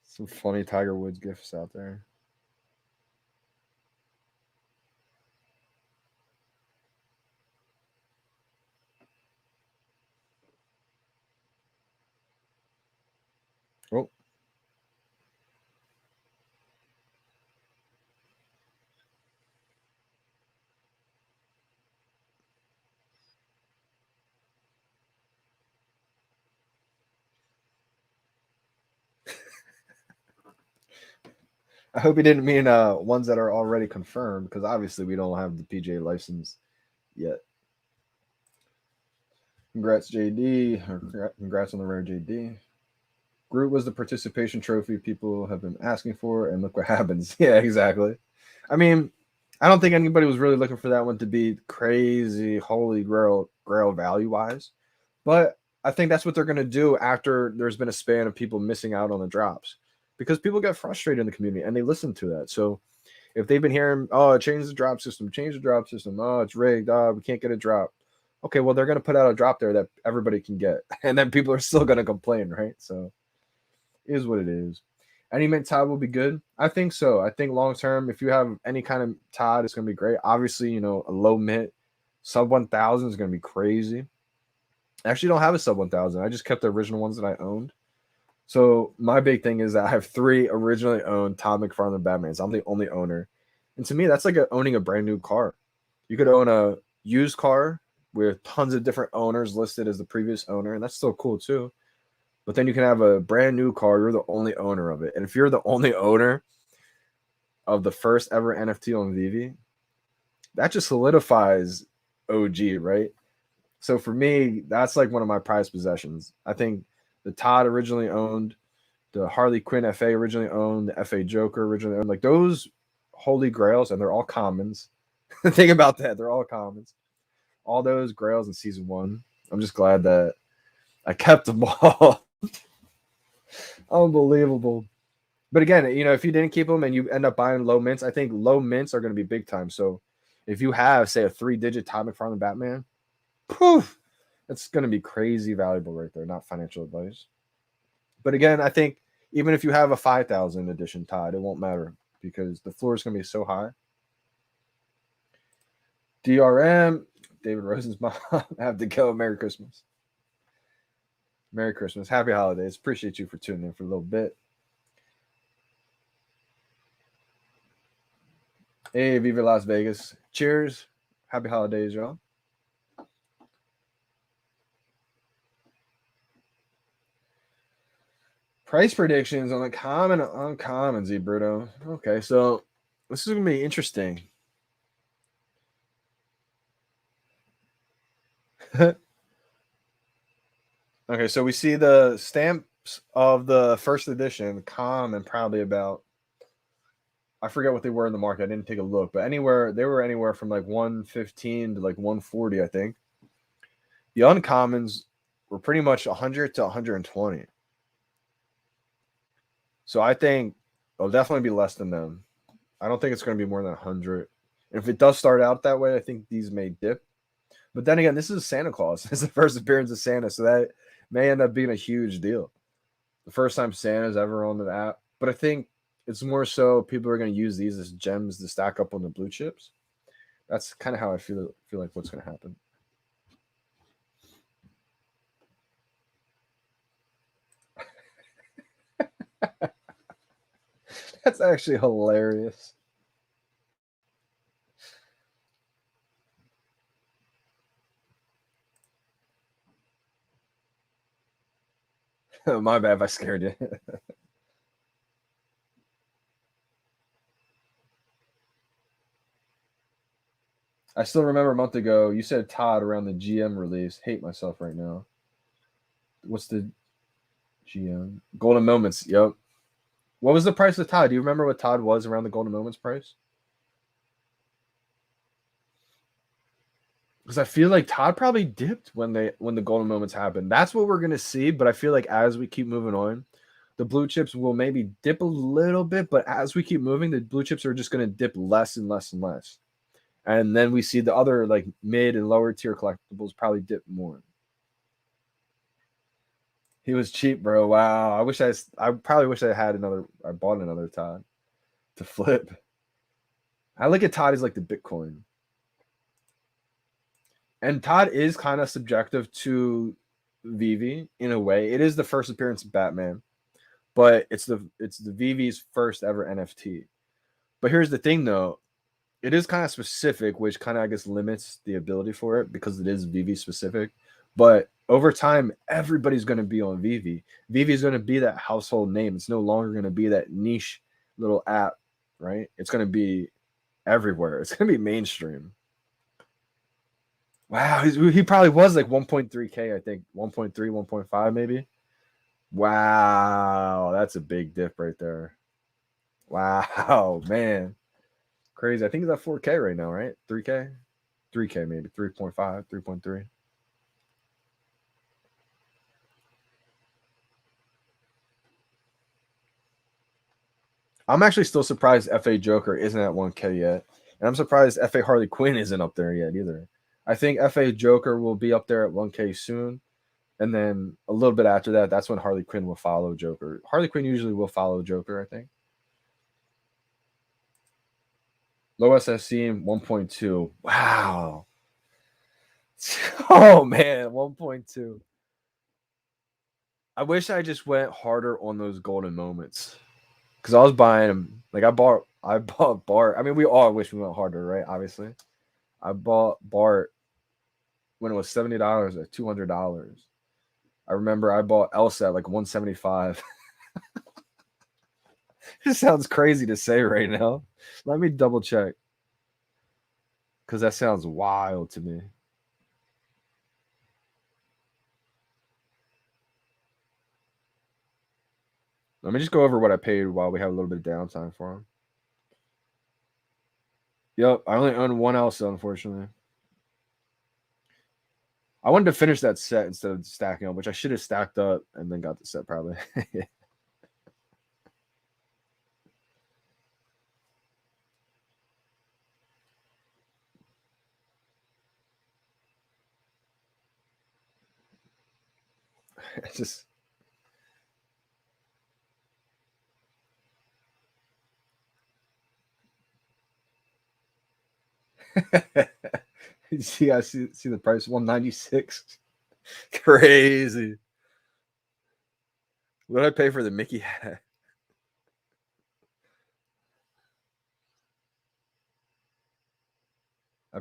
Some funny Tiger Woods gifs out there. Oh. I hope he didn't mean ones that are already confirmed, because obviously we don't have the PGA license yet. Congrats, JD. Or congrats on the rare, JD. Groot was the participation trophy people have been asking for, and look what happens. Yeah, exactly. I mean, I don't think anybody was really looking for that one to be crazy, holy grail value wise, but I think that's what they're going to do after there's been a span of people missing out on the drops, because people get frustrated in the community and they listen to that. So if they've been hearing, oh, change the drop system, oh, it's rigged, oh, we can't get a drop. Okay, well, they're going to put out a drop there that everybody can get, and then people are still going to complain, right? So it is what it is. Any mint Todd will be good. I think so. I think long term, if you have any kind of Todd, it's going to be great. Obviously, a low mint sub 1,000 is going to be crazy. I actually don't have a sub 1,000. I just kept the original ones that I owned. So my big thing is that I have 3 originally owned Todd McFarlane Batmans. I'm the only owner. And to me, that's like owning a brand new car. You could own a used car with tons of different owners listed as the previous owner, and that's still cool too. But then you can have a brand new car. You're the only owner of it. And if you're the only owner of the first ever NFT on VeVe, that just solidifies OG, right? So for me, that's like one of my prized possessions. I think the Todd originally owned, the Harley Quinn FA originally owned, the FA Joker originally owned, like those holy grails, and they're all commons. Think about that. They're all commons. All those grails in season 1. I'm just glad that I kept them all. Unbelievable. But again, if you didn't keep them and you end up buying low mints, I think low mints are going to be big time. So if you have, say, a 3-digit Todd McFarlane Batman, poof, it's going to be crazy valuable right there. Not financial advice. But again, I think even if you have a 5,000 edition Todd, it won't matter because the floor is going to be so high. DRM, David Rosen's mom, have to go. Merry Christmas. Merry Christmas. Happy holidays. Appreciate you for tuning in for a little bit. Hey, Viva Las Vegas. Cheers. Happy holidays, y'all. Price predictions on the common and uncommon, Z Bruto. Okay, so this is going to be interesting. Okay, so we see the stamps of the first edition common probably about, I forget what they were in the market. I didn't take a look, but they were anywhere from like 115 to like 140, I think. The uncommons were pretty much 100 to 120. So I think it'll definitely be less than them. I don't think it's going to be more than 100. And if it does start out that way, I think these may dip. But then again, this is Santa Claus. It's the first appearance of Santa, so that may end up being a huge deal. The first time Santa's ever on the app. But I think it's more so people are going to use these as gems to stack up on the blue chips. That's kind of how I feel like what's going to happen. That's actually hilarious. My bad if I scared you. I still remember a month ago, you said Todd around the GM release. Hate myself right now. What's the GM? Golden Moments. Yep. What was the price of Todd? Do you remember what Todd was around the Golden Moments price? Because I feel like Todd probably dipped when the Golden Moments happened. That's what we're gonna see. But I feel like as we keep moving on, the blue chips will maybe dip a little bit. But as we keep moving, the blue chips are just gonna dip less and less and less. And then we see the other like mid and lower tier collectibles probably dip more. He was cheap, bro. Wow. I probably wish I bought another Todd to flip. I look at Todd as like the Bitcoin. And Todd is kind of subjective to VeVe in a way. It is the first appearance of Batman, but it's the VeVe's first ever NFT. But here's the thing though. It is kind of specific, which kind of I guess limits the ability for it because it is VeVe specific. But over time, everybody's going to be on VeVe. VeVe is going to be that household name. It's no longer going to be that niche little app right? It's going to be everywhere. It's going to be mainstream. Wow, he probably was like 1.3K, I think. 1.3, 1.5 maybe. Wow, that's a big dip right there. Wow, man. Crazy. I think he's at 4K right now, right? 3K? 3K maybe. 3.5, 3.3. I'm actually still surprised FA Joker isn't at 1K yet. And I'm surprised FA Harley Quinn isn't up there yet either. I think FA Joker will be up there at 1K soon. And then a little bit after that, that's when Harley Quinn will follow Joker. Harley Quinn usually will follow Joker, I think. Low SSC 1.2. Wow. Oh man, 1.2. I wish I just went harder on those golden moments. Because I was buying them. Like I bought Bart. I mean, we all wish we went harder, right? Obviously. I bought Bart when it was $70 at $200. I remember I bought Elsa at like 175. This sounds crazy to say right now. Let me double check. Because that sounds wild to me. Let me just go over what I paid while we have a little bit of downtime for him. Yep, I only own one Elsa, unfortunately. I wanted to finish that set instead of stacking up, which I should have stacked up and then got the set probably. It's just you guys see the price 196. Crazy. What did I pay for the Mickey hat?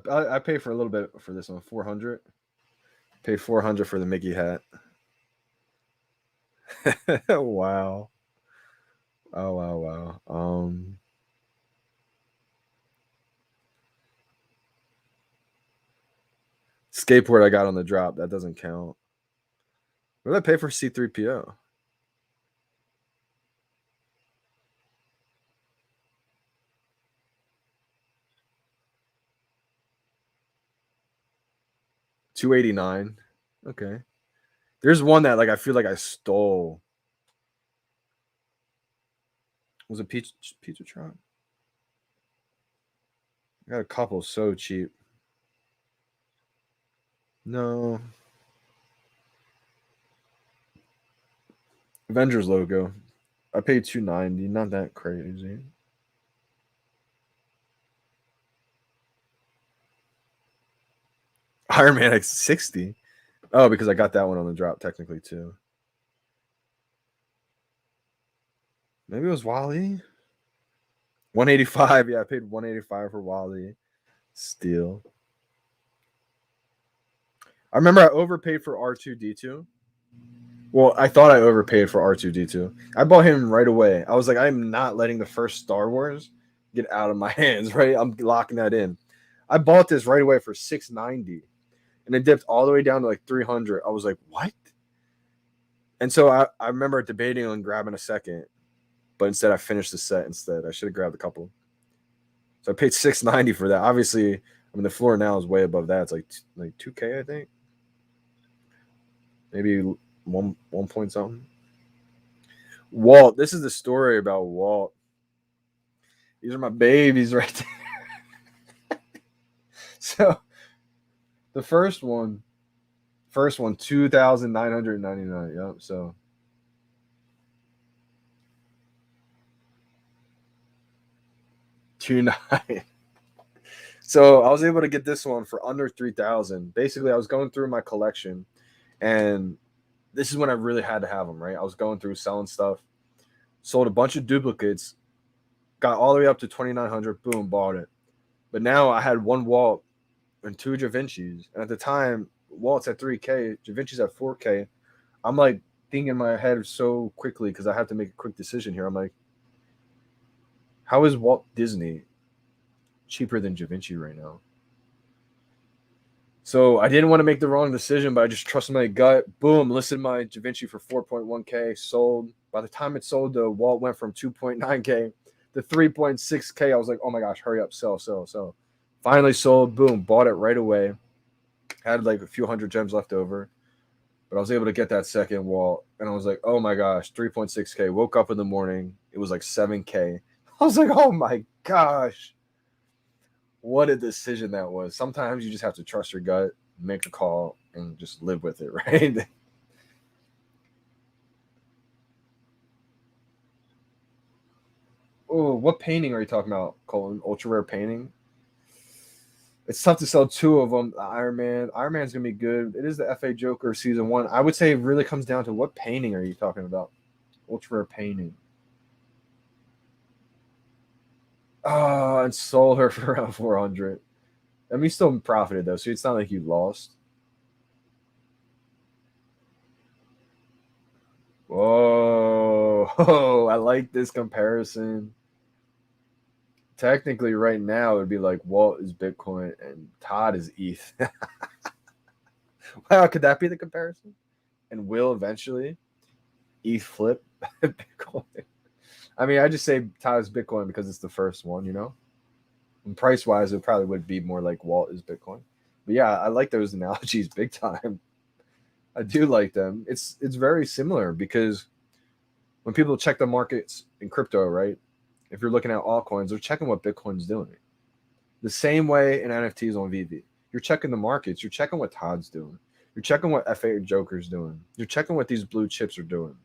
I pay for a little bit for this one, 400. Pay 400 for the Mickey hat. Wow. Oh wow. Skateboard I got on the drop. That doesn't count. What did I pay for C3PO? $289. Okay. There's one that like I feel like I stole. Was it Pizza Truck? I got a couple so cheap. No. Avengers logo. I paid $290. Not that crazy. Iron Man X 60. Oh, because I got that one on the drop technically too. Maybe it was Wally. 185. Yeah, I paid 185 for Wally. Steal. I remember I overpaid for R2D2. Well, I thought I overpaid for R2D2. I bought him right away. I was like, I'm not letting the first Star Wars get out of my hands, right? I'm locking that in. I bought this right away for $690. And it dipped all the way down to like 300. I was like, what? And so I remember debating on grabbing a second, but instead I finished the set instead. I should have grabbed a couple. So I paid $690 for that. Obviously, I mean the floor now is way above that. It's like 2K, I think. Maybe one point something. Walt, this is the story about Walt. These are my babies right there. So the first one, 2,999. Yep. So 2.9. So I was able to get this one for under 3,000. Basically, I was going through my collection, and this is when I really had to have them. Right, I was going through selling stuff, sold a bunch of duplicates, got all the way up to 2,900. Boom, bought it. But now I had one Walt and two Da Vinci's, and at the time, Walt's at 3K, Da Vinci's at 4K. I'm like thinking in my head so quickly because I have to make a quick decision here. I'm like, How is Walt Disney cheaper than Da Vinci right now? So I didn't want to make the wrong decision, but I just trusted my gut. Boom, listed my Da Vinci for 4.1K, sold. By the time it sold, the Walt went from 2.9K to 3.6K. I was like, oh my gosh, hurry up, sell, sell, sell. Finally sold, boom, bought it right away. Had like a few hundred gems left over, but I was able to get that second Walt, and I was like, oh my gosh, 3.6K. Woke up in the morning, it was like 7K. I was like, oh my gosh. What a decision that was. Sometimes you just have to trust your gut, make a call, and just live with it, right? Oh, what painting are you talking about, Colin? Ultra rare painting? It's tough to sell two of them. Iron Man. Iron Man's going to be good. It is the FA Joker season 1. I would say it really comes down to what painting are you talking about? Ultra rare painting. Oh, and sold her for around 400. I mean, you still profited, though, so it's not like you lost. Whoa. Oh, I like this comparison. Technically, right now, it would be like Walt is Bitcoin and Todd is ETH. Wow, could that be the comparison? And will eventually ETH flip Bitcoin? I mean, I just say Todd is Bitcoin because it's the first one, you know? And price wise, it probably would be more like Walt is Bitcoin. But yeah, I like those analogies big time. I do like them. It's very similar because when people check the markets in crypto, right? If you're looking at altcoins, they're checking what Bitcoin's doing. The same way in NFTs on VeVe. You're checking the markets. You're checking what Todd's doing. You're checking what FA Joker's doing. You're checking what these blue chips are doing.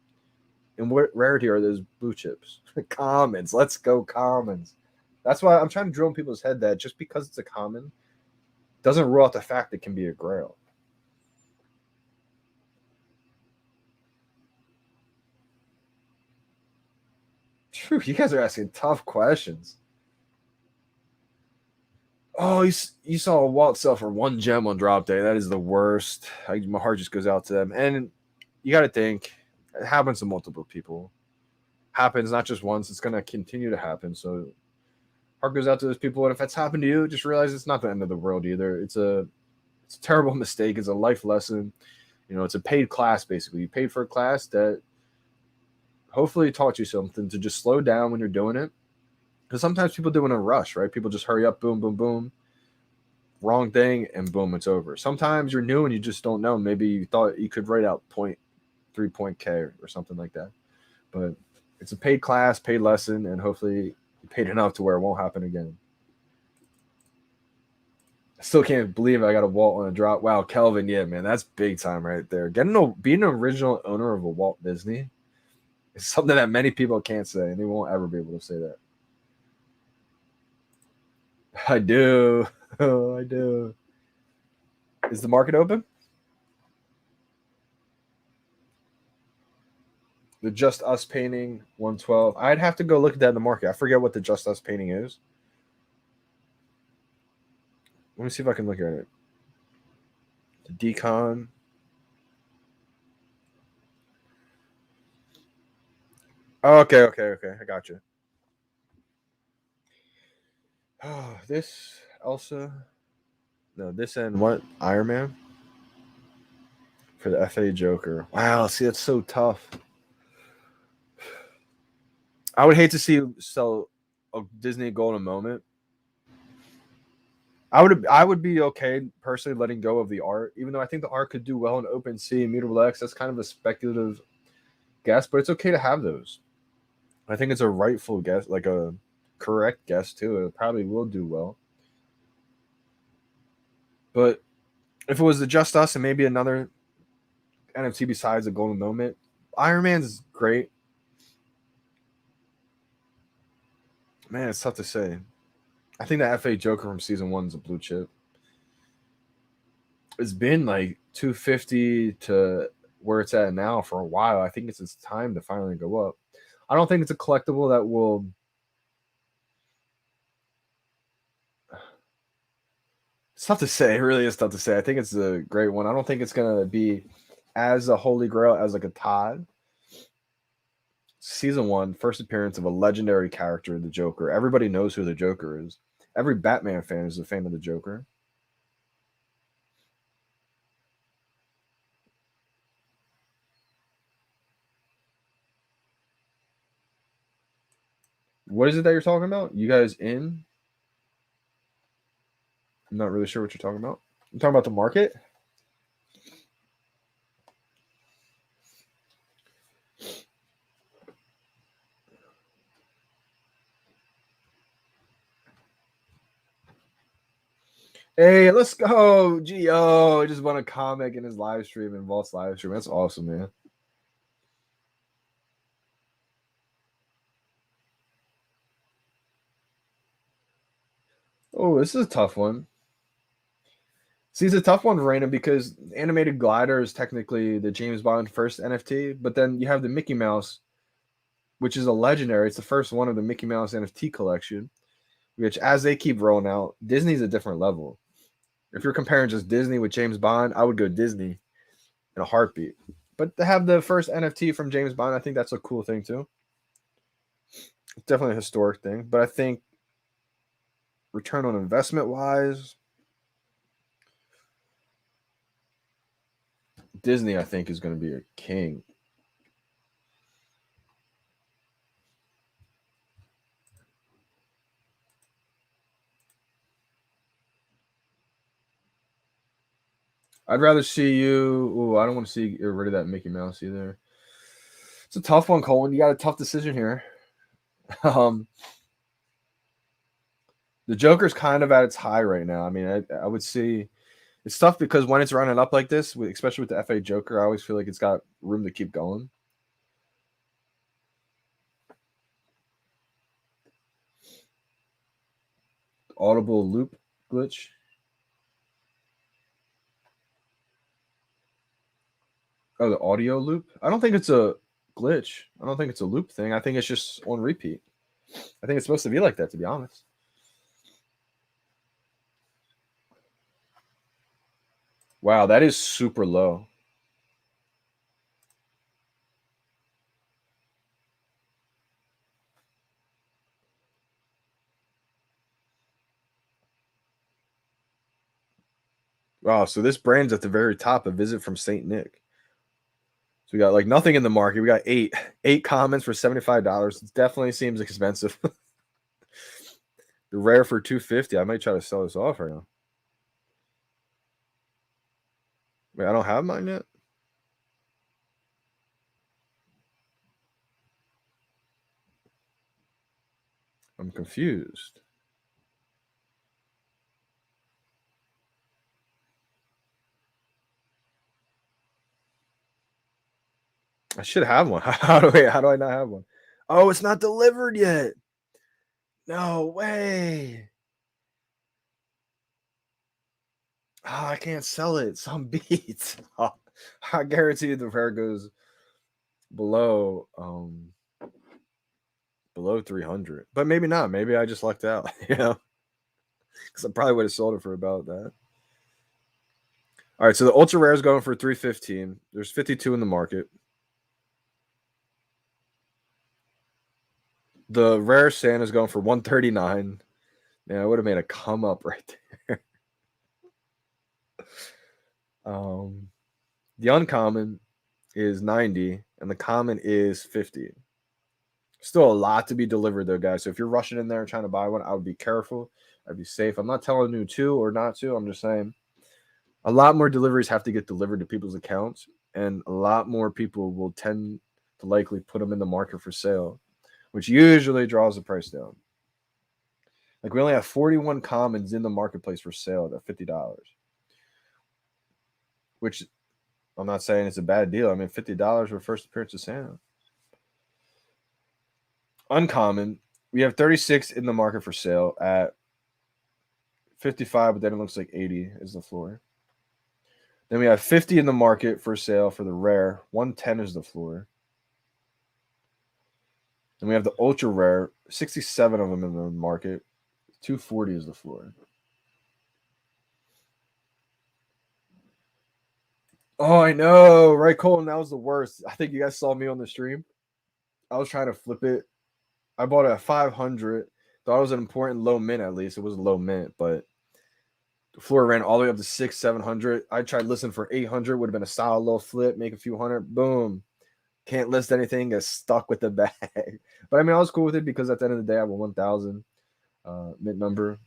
And what rarity are those blue chips? Commons. Let's go commons. That's why I'm trying to drill in people's head that just because it's a common doesn't rule out the fact it can be a grail. Phew, you guys are asking tough questions. Oh, you saw a Walt sell for 1 gem on drop day. That is the worst. My heart just goes out to them. And you got to think it happens to multiple people. Happens not just once. It's going to continue to happen. So heart goes out to those people. And if that's happened to you, just realize it's not the end of the world either. It's a terrible mistake. It's a life lesson. You know, it's a paid class basically. You paid for a class that hopefully taught you something to just slow down when you're doing it. Because sometimes people do it in a rush, right? People just hurry up, boom, boom, boom. Wrong thing, and boom, it's over. Sometimes you're new and you just don't know. Maybe you thought you could write out 0.3 K or something like that. But it's a paid class, paid lesson, and hopefully you paid enough to where it won't happen again. I still can't believe I got a Walt on a drop. Wow, Kelvin, yeah, man, that's big time right there. Being an original owner of a Walt Disney is something that many people can't say, and they won't ever be able to say that. I do. Oh, I do. Is the market open? The Just Us painting 112. I'd have to go look at that in the market. I forget what the Just Us painting is. Let me see if I can look at it. The decon. Oh, okay. I got you. Oh, this Elsa. No, this and what? Iron Man for the FA Joker. Wow, see, that's so tough. I would hate to see you sell a Disney Golden Moment. I would be okay personally letting go of the art, even though I think the art could do well in OpenSea and Mutable X. That's kind of a speculative guess, but it's okay to have those. I think it's a rightful guess, like a correct guess too. It probably will do well. But if it was the Just Us and maybe another NFT besides the Golden Moment, Iron Man's great. Man, it's tough to say. I think the FA Joker from season 1 is a blue chip. It's been like 250 to where it's at now for a while. I think it's time to finally go up. I don't think it's a collectible that will. It's tough to say. It really is tough to say. I think it's a great one. I don't think it's gonna be as a holy grail as like a Todd. Season 1, first appearance of a legendary character, the Joker. Everybody knows who the Joker is. Every Batman fan is a fan of the Joker. What is it that you're talking about? You guys in? I'm not really sure what you're talking about. You're talking about the market? Hey, let's go. Gio. I just want to comic in his live stream and Vault's live stream. That's awesome, man. Oh, this is a tough one. See, it's a tough one, Raina, because Animated Glider is technically the James Bond first NFT, but then you have the Mickey Mouse, which is a legendary. It's the first one of the Mickey Mouse NFT collection, which as they keep rolling out, Disney's a different level. If you're comparing just Disney with James Bond, I would go Disney in a heartbeat. But to have the first NFT from James Bond, I think that's a cool thing too. It's definitely a historic thing. But I think return on investment wise, Disney, I think, is going to be a king. I'd rather see you. Ooh, I don't want to see get rid of that Mickey Mouse either. It's a tough one, Colin. You got a tough decision here. Um, the Joker's kind of at its high right now. I mean, I would see it's tough because when it's running up like this, especially with the FA Joker, I always feel like it's got room to keep going. Audible loop glitch. Oh, the audio loop. I don't think it's a glitch. I don't think it's a loop thing. I think it's just on repeat. I think it's supposed to be like that, to be honest. Wow, that is super low. Wow, so this brand's at the very top. A visit from Saint Nick. So we got like nothing in the market. We got eight comments for $75. It definitely seems expensive. The rare for $250. I might try to sell this off right now. Wait, I don't have mine yet. I'm confused. I should have one. How do I not have one? Oh, it's not delivered yet. No way. Oh, I can't sell it. Some beats. Oh, I guarantee you the rare goes below below 300. But maybe not. Maybe I just lucked out, you know. Because I probably would have sold it for about that. All right, so the ultra rare is going for 315. There's 52 in the market. The rare Santa is going for 139. Man, I would have made a come up right there. The uncommon is 90 and the common is 50. Still a lot to be delivered though, guys. So if you're rushing in there and trying to buy one, I would be careful. I'd be safe. I'm not telling you to or not to. I'm just saying a lot more deliveries have to get delivered to people's accounts, and a lot more people will tend to likely put them in the market for sale, which usually draws the price down. Like we only have 41 commons in the marketplace for sale at $50, which I'm not saying it's a bad deal. I mean, $50 for first appearance of Santa. Uncommon, we have 36 in the market for sale at 55, but then it looks like 80 is the floor. Then we have 50 in the market for sale for the rare. 110 is the floor. Then we have the ultra rare, 67 of them in the market. 240 is the floor. Oh, I know, right, Colton? That was the worst. I think you guys saw me on the stream. I was trying to flip it. I bought it at 500. Thought it was an important low mint at least. It was a low mint, but the floor ran all the way up to 700. I tried listing for 800. Would have been a solid little flip, make a few hundred. Boom. Can't list anything. Get stuck with the bag. But I mean, I was cool with it because at the end of the day, I have a 1,000 mint number,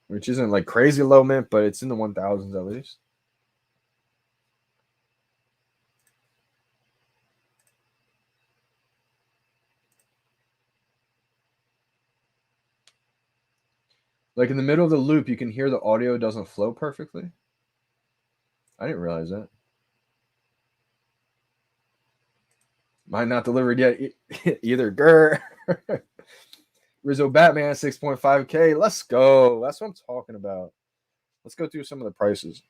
which isn't like crazy low mint, but it's in the 1,000s at least. Like in the middle of the loop, you can hear the audio doesn't flow perfectly. I didn't realize that. Mine not delivered yet either. Grr. Rizzo Batman 6.5K. Let's go. That's what I'm talking about. Let's go through some of the prices.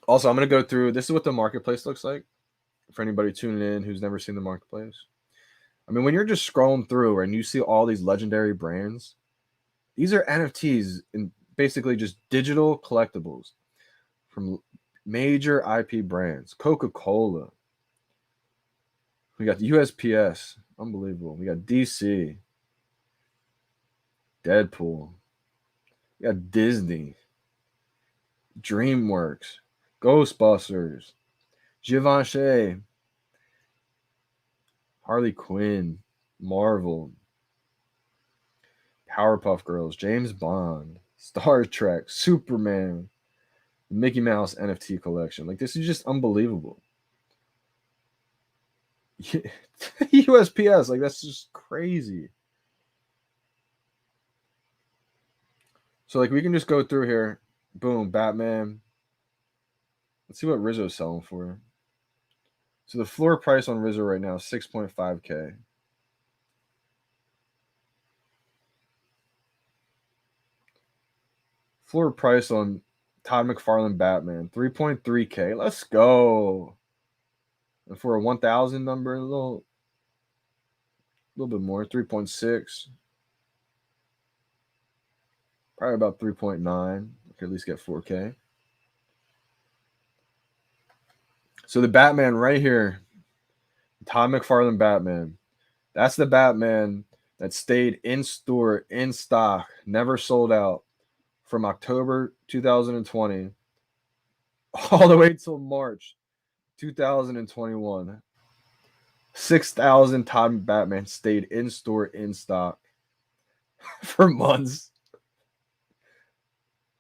Also, I'm going to go through. This is what the marketplace looks like for anybody tuning in who's never seen the marketplace. I mean, when you're just scrolling through and you see all these legendary brands, these are NFTs and basically just digital collectibles from major IP brands. Coca-Cola. We got the USPS. Unbelievable. We got DC. Deadpool. We got Disney. DreamWorks. Ghostbusters. Givenchy. Harley Quinn. Marvel. Powerpuff Girls. James Bond. Star Trek. Superman. Mickey Mouse NFT collection. Like, this is just unbelievable. USPS, like, that's just crazy. So, like, we can just go through here. Boom, Batman. Let's see what Rizzo's selling for. So the floor price on Rizzo right now is 6.5K. Floor price on Todd McFarlane Batman, 3.3K. Let's go. And for a 1,000 number, a little bit more, 3.6. Probably about 3.9. I could at least get 4K. So the Batman right here, Todd McFarlane Batman. That's the Batman that stayed in store, in stock, never sold out from October 2020 all the way until March 2021. 6,000 Todd Batman stayed in store, in stock for months.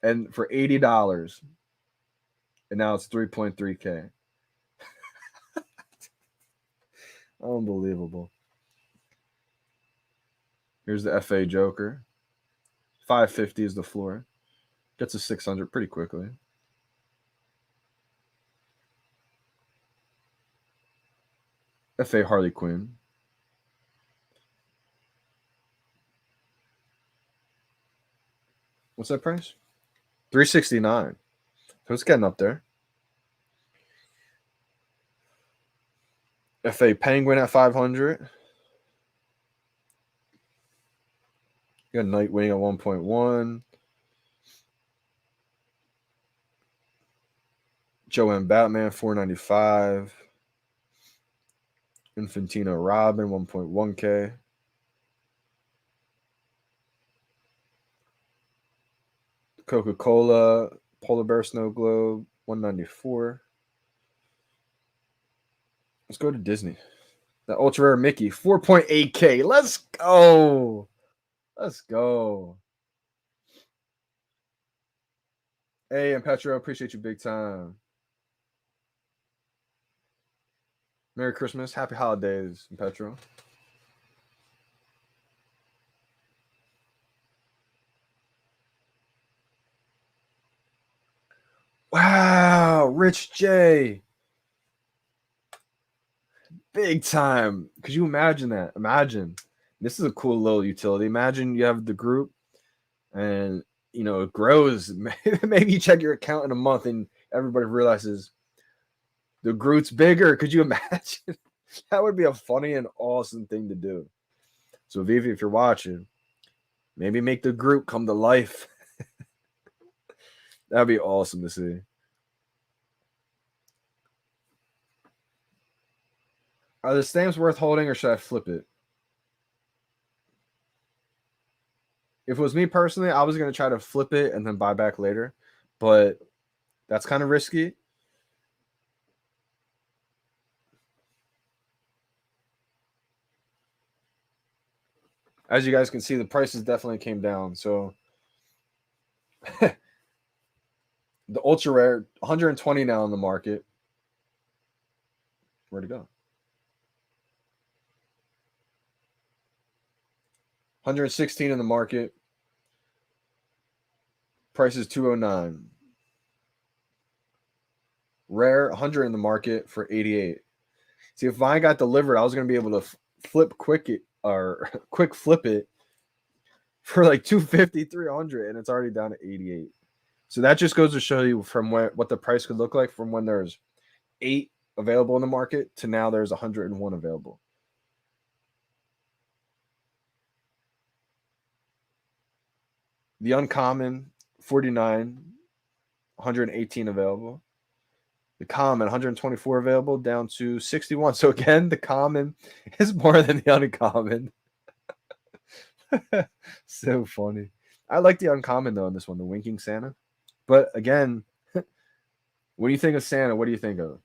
And for $80. And now it's 3.3K. Unbelievable. Here's the FA Joker. 550 is the floor. Gets to 600 pretty quickly. FA Harley Quinn. What's that price? $369. So it's getting up there. FA Penguin at 500. You got Nightwing at 1.1. Joanne Batman 495. Infantino Robin 1.1K. Coca-Cola Polar Bear Snow Globe 194. Let's go to Disney. The ultra rare Mickey 4.8K. Let's go. Let's go. Hey, and Petro, appreciate you big time. Merry Christmas. Happy holidays, Petro. Wow, Rich J. Big time. Could you imagine that? Imagine. This is a cool little utility. Imagine you have the group and, you know, it grows. Maybe you check your account in a month and everybody realizes the group's bigger. Could you imagine? That would be a funny and awesome thing to do. So, VeVe, if you're watching, maybe make the group come to life. That'd be awesome to see. Are the stamps worth holding or should I flip it? If it was me personally, I was going to try to flip it and then buy back later, but that's kind of risky. As you guys can see, the prices definitely came down. So the ultra rare, 120 now in the market. Where'd it go? 116 in the market. Price is 209. Rare, 100 in the market for 88. See, if mine got delivered, I was going to be able to flip quick flip it for like 250, 300, and it's already down to 88. So that just goes to show you from what the price could look like from when there's 8 available in the market to now there's 101 available. The uncommon, 49, 118 available. The common, 124 available, down to 61. So again, the common is more than the uncommon. So funny. I like the uncommon though in this one, the winking Santa. But again, when you think of Santa, what do you think of?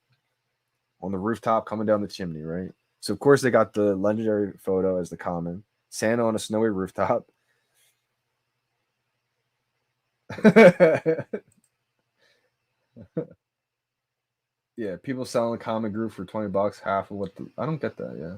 On the rooftop coming down the chimney, right? So of course they got the legendary photo as the common. Santa on a snowy rooftop. Yeah, people selling common group for $20, half of what I don't get that, yeah.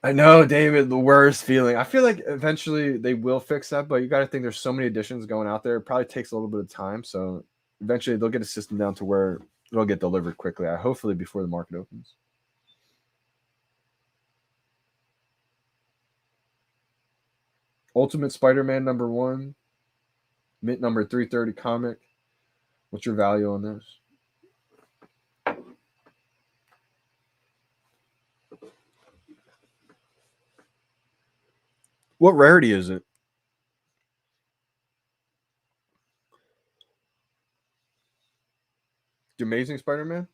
I know, David, the worst feeling. I feel like eventually they will fix that, but you got to think there's so many editions going out there. It probably takes a little bit of time. So eventually they'll get a system down to where it'll get delivered quickly. Hopefully before the market opens. Ultimate Spider-Man #1, mint number 330 comic. What's your value on this? What rarity is it? The Amazing Spider-Man?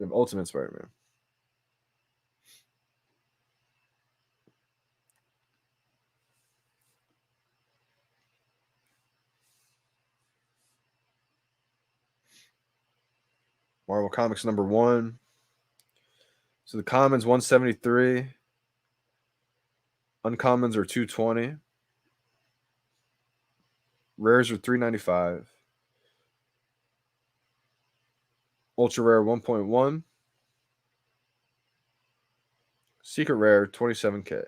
The Ultimate Spider-Man. Marvel Comics #1. So the commons 173. Uncommons are 220. Rares are 395. Ultra rare 1.1. Secret rare 27K.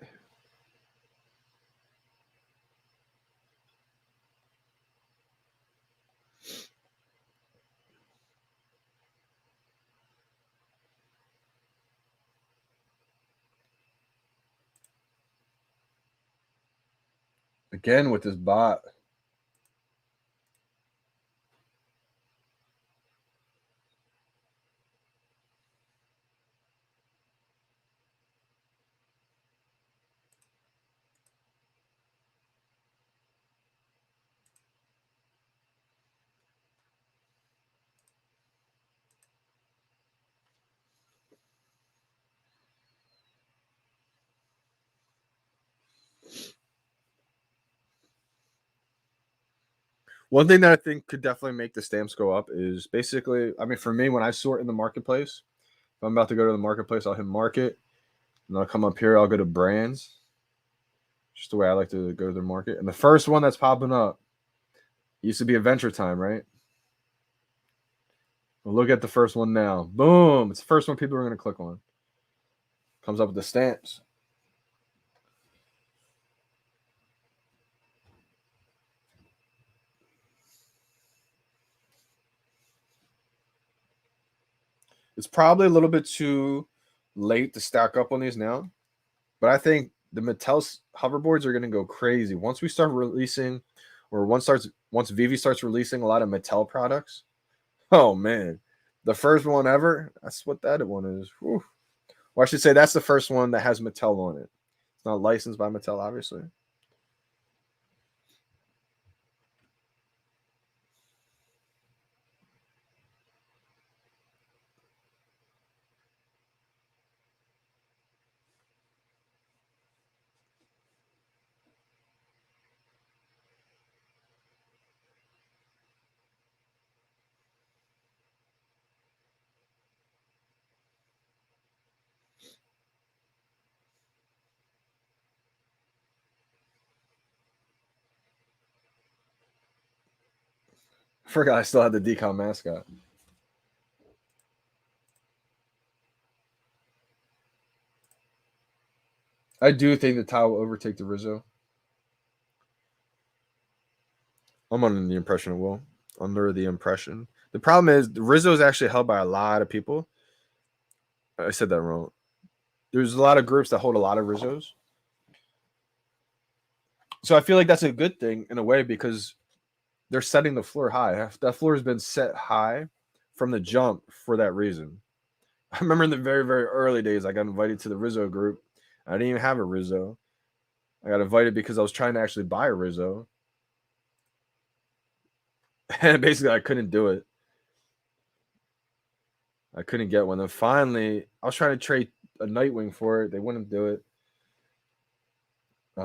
Again with this bot. One thing that I think could definitely make the stamps go up is basically, I mean, for me, when I sort in the marketplace, if I'm about to go to the marketplace, I'll hit market, and I'll come up here, I'll go to brands. Just the way I like to go to the market. And the first one that's popping up used to be Adventure Time, right? Well, look at the first one now. Boom! It's the first one people are going to click on. Comes up with the stamps. It's probably a little bit too late to stack up on these now, but I think the Mattel hoverboards are going to go crazy once we start releasing, or once VeVe starts releasing a lot of Mattel products. Oh man, the first one ever. That's what that one is. Whew. Or I should say that's the first one that has Mattel on it. It's not licensed by Mattel, obviously. Forgot I still had the decom mascot. I do think the Tao will overtake the Rizzo. I'm under the impression it will. Under the impression. The problem is the Rizzo is actually held by a lot of people. I said that wrong. There's a lot of groups that hold a lot of Rizzos. So I feel like that's a good thing in a way because they're setting the floor high. That floor has been set high from the jump for that reason. I remember in the very, very early days, I got invited to the Rizzo group. I didn't even have a Rizzo. I got invited because I was trying to actually buy a Rizzo. And basically, I couldn't do it. I couldn't get one. Then finally, I was trying to trade a Nightwing for it. They wouldn't do it. I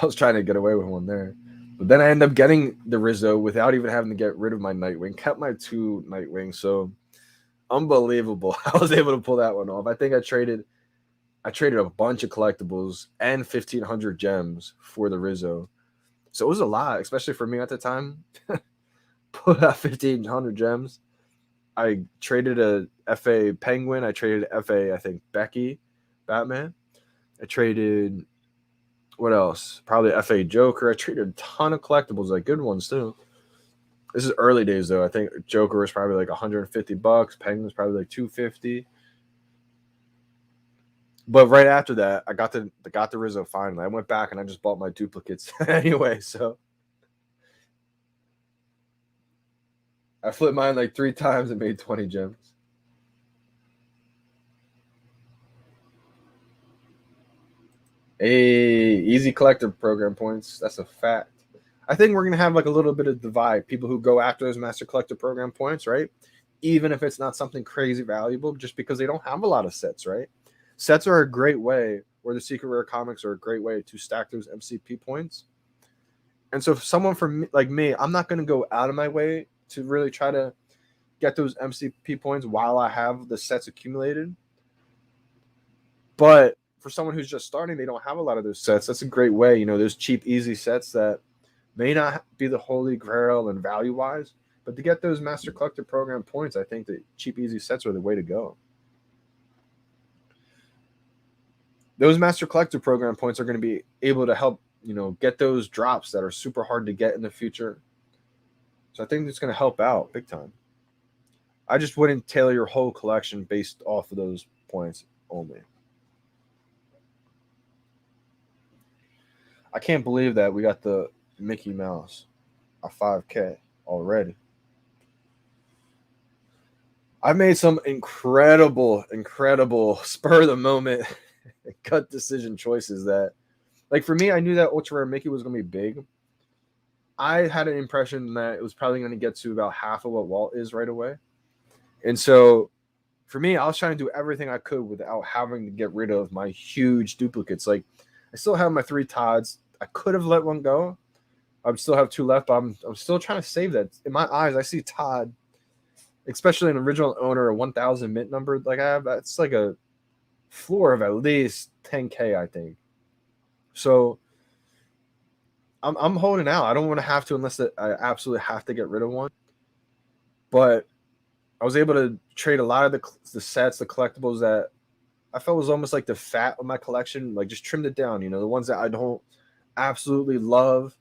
was trying to get away with one there. But then I ended up getting the Rizzo without even having to get rid of my Nightwing. Kept my 2 Nightwings. So unbelievable. I was able to pull that one off. I think I traded a bunch of collectibles and 1,500 gems for the Rizzo. So it was a lot, especially for me at the time. Put out 1,500 gems. I traded a FA Penguin. I traded FA, I think, Becky, Batman. I traded, what else? Probably FA Joker. I traded a ton of collectibles, like good ones too. This is early days though. I think Joker was probably like $150. Penguin was probably like $250. But right after that, I got the Rizzo finally. I went back and I just bought my duplicates anyway. So I flipped mine like 3 times and made 20 gems. Hey, easy collector program points. That's a fact. I think we're gonna have like a little bit of divide. People who go after those master collector program points, right? Even if it's not something crazy valuable, just because they don't have a lot of sets, right? Sets are a great way, or the secret rare comics are a great way to stack those MCP points. And so, if someone from like me, I'm not gonna go out of my way to really try to get those MCP points while I have the sets accumulated. But for someone who's just starting, they don't have a lot of those sets. That's a great way, those cheap, easy sets that may not be the holy grail and value wise, but to get those master collector program points, I think the cheap, easy sets are the way to go. Those master collector program points are going to be able to help, get those drops that are super hard to get in the future. So I think it's going to help out big time. I just wouldn't tailor your whole collection based off of those points only. I can't believe that we got the Mickey Mouse a 5K already. I've made some incredible spur of the moment gut decision choices that, like for me, I knew that Ultra Rare Mickey was going to be big. I had an impression that it was probably going to get to about half of what Walt is right away. And so for me, I was trying to do everything I could without having to get rid of my huge duplicates. Like I still have my 3 Todds. I could have let one go. I would still have 2 left, but I'm still trying to save that. In my eyes, I see Todd, especially an original owner, a 1,000 mint number like I have. That's like a floor of at least 10K, I think. So I'm holding out. I don't want to have to unless I absolutely have to get rid of one. But I was able to trade a lot of the sets, the collectibles that I felt was almost like the fat of my collection, like just trimmed it down. The ones that I don't absolutely love.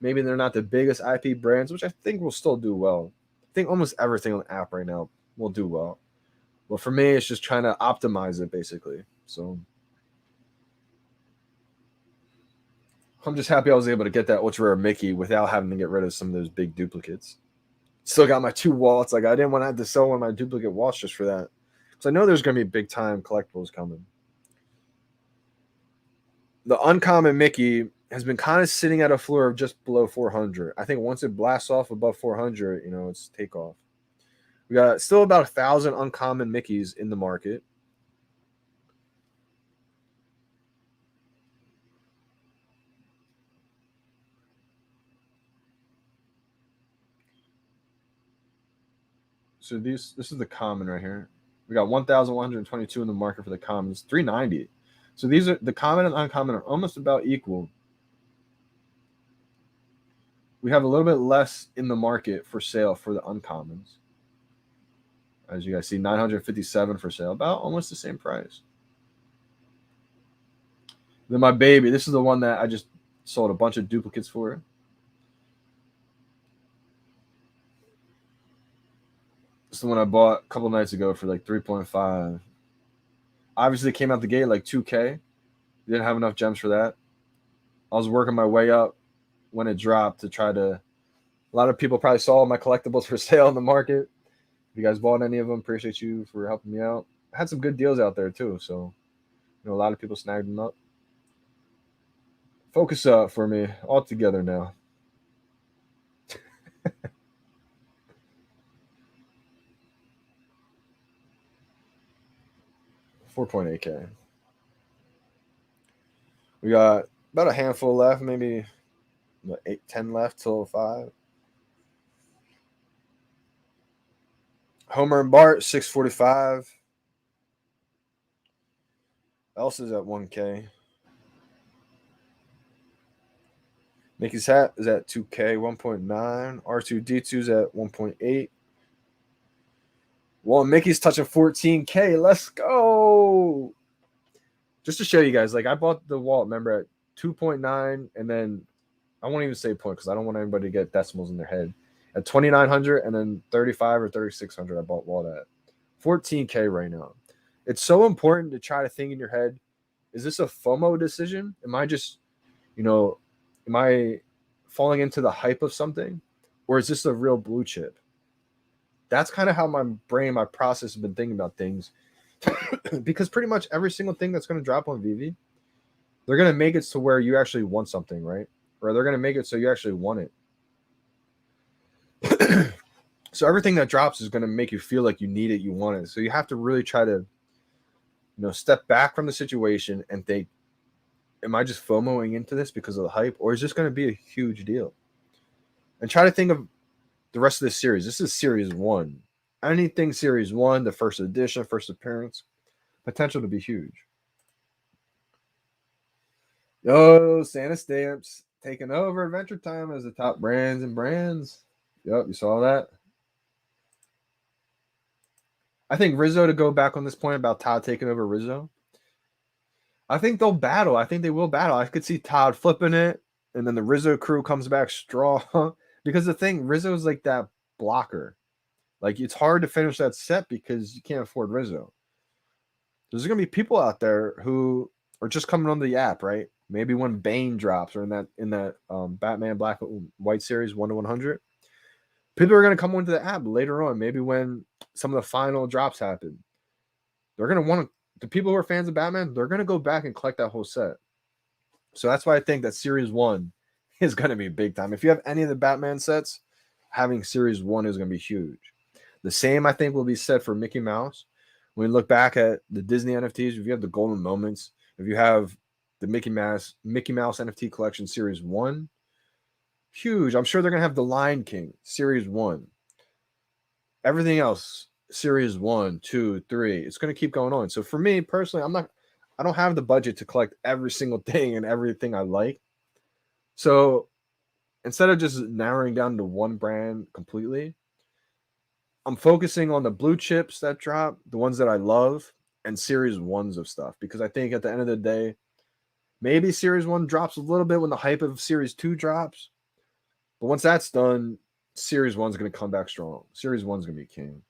Maybe they're not the biggest IP brands, which I think will still do well. I think almost everything on the app right now will do well. But for me, it's just trying to optimize it, basically. So I'm just happy I was able to get that Ultra Rare Mickey without having to get rid of some of those big duplicates. Still got my 2 wallets. Like I didn't want to have to sell one of my duplicate wallets just for that. Because I know there's going to be big time collectibles coming. The uncommon Mickey has been kind of sitting at a floor of just below 400. I think once it blasts off above 400, it's takeoff. We got still about 1,000 uncommon Mickeys in the market. So this is the common right here. We got 1,122 in the market for the commons, 390. So these are the common and uncommon are almost about equal. we have a little bit less in the market for sale for the uncommons. As you guys see, 957 for sale, about almost the same price. Then my baby, this is the one that I just sold a bunch of duplicates for. This is the one I bought a couple nights ago for like 3.5. Obviously, it came out the gate like 2K. Didn't have enough gems for that. I was working my way up when it dropped to try to. A lot of people probably saw my collectibles for sale in the market. If you guys bought any of them, appreciate you for helping me out. I had some good deals out there too, so a lot of people snagged them up. Focus up for me all together now. 4.8K. We got about a handful left, maybe 10 left till 5. Homer and Bart, 645. Elsa's at 1K. Mickey's hat is at 2K, 1.9. R2D2's at 1.8. Well, Mickey's touching 14K. Let's go. Just to show you guys, like I bought the wallet, remember, at 2.9, and then I won't even say point because I don't want anybody to get decimals in their head. At 2,900 and then 35 or 3,600, I bought wallet at 14K right now. It's so important to try to think in your head, is this a FOMO decision? Am I just, am I falling into the hype of something? Or is this a real blue chip? That's kind of how my brain, my process has been thinking about things. Because pretty much every single thing that's going to drop on VeVe, they're going to make it to where you actually want something, right? Or they're going to make it so you actually want it. So everything that drops is going to make you feel like you need it, you want it. So you have to really try to, step back from the situation and think, am I just FOMOing into this because of the hype? Or is this going to be a huge deal? And try to think of the rest of this series. This is series 1. Anything series 1, the first edition, first appearance, potential to be huge. Yo, Santa Stamps taking over Adventure Time as the top brands and brands. Yep, you saw that. I think Rizzo, to go back on this point about Todd taking over Rizzo, I think they'll battle. I think they will battle. I could see Todd flipping it, and then the Rizzo crew comes back strong. Because the thing, Rizzo's like that blocker. Like, it's hard to finish that set because you can't afford Rizzo. There's going to be people out there who are just coming on the app, right? Maybe when Bane drops or in that Batman Black White series 1-100, people are going to come onto the app later on. Maybe when some of the final drops happen, they're going to want to. The people who are fans of Batman, they're going to go back and collect that whole set. So that's why I think that Series 1 is going to be big time. If you have any of the Batman sets, having Series 1 is going to be huge. The same, I think, will be said for Mickey Mouse. When you look back at the Disney NFTs, if you have the golden moments, if you have the Mickey Mouse NFT collection Series 1, huge. I'm sure they're going to have the Lion King Series 1. Everything else, Series 1, 2, 3. It's going to keep going on. So for me personally, I don't have the budget to collect every single thing and everything I like. So instead of just narrowing down to one brand completely, I'm focusing on the blue chips that drop, the ones that I love, and Series 1s of stuff. Because I think at the end of the day, maybe Series 1 drops a little bit when the hype of Series 2 drops. But once that's done, Series 1's going to come back strong. Series 1's going to be king.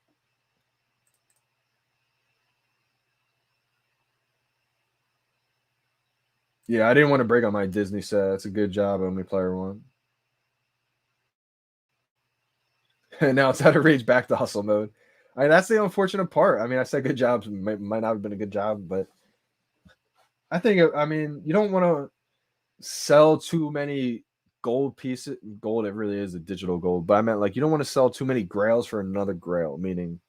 Yeah, I didn't want to break on my Disney set. That's a good job, Only Player One. And now it's out of reach, back to hustle mode. That's the unfortunate part. I said good jobs might not have been a good job, but I think, you don't want to sell too many gold pieces. Gold, it really is a digital gold, but I meant like you don't want to sell too many grails for another grail, meaning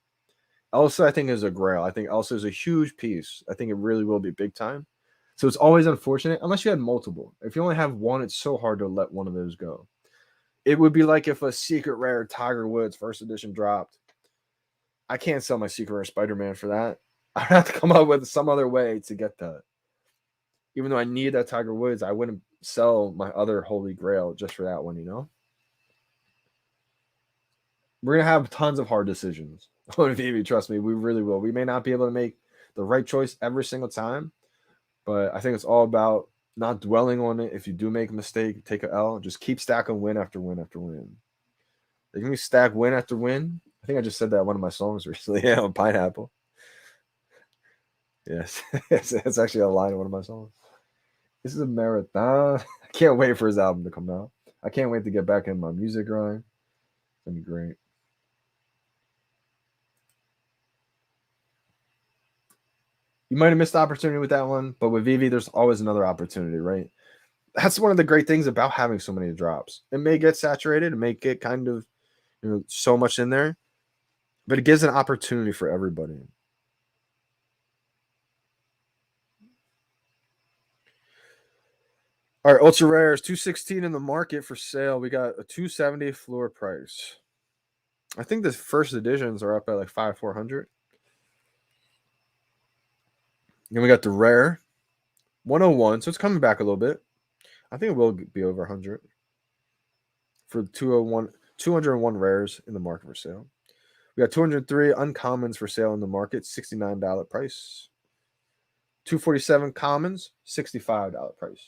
Elsa, I think, is a grail. I think Elsa is a huge piece. I think it really will be big time. So it's always unfortunate, unless you had multiple. If you only have one, it's so hard to let one of those go. It would be like if a secret rare Tiger Woods first edition dropped. I can't sell my secret rare Spider-Man for that. I'd have to come up with some other way to get that. Even though I need that Tiger Woods, I wouldn't sell my other Holy Grail just for that one, We're gonna have tons of hard decisions on VeVe. Trust me, we really will. We may not be able to make the right choice every single time, but I think it's all about not dwelling on it. If you do make a mistake, take a L. Just keep stacking win after win after win. They can stack win after win. I think I just said that in one of my songs recently. Yeah, on Pineapple. Yes, it's actually a line in one of my songs. This is a marathon. I can't wait for his album to come out. I can't wait to get back in my music grind. It's gonna be great. You might have missed the opportunity with that one, but with VeVe, there's always another opportunity, right? That's one of the great things about having so many drops. It may get saturated, it may get kind of so much in there, but it gives an opportunity for everybody. All right, ultra rares 216 in the market for sale. We got a 270 floor price. I think the first editions are up at like 400. Then we got the rare 101, so it's coming back a little bit. I think it will be over 100 for 201 rares in the market for sale. We got 203 uncommons for sale in the market, $69 price. 247 commons, $65 price.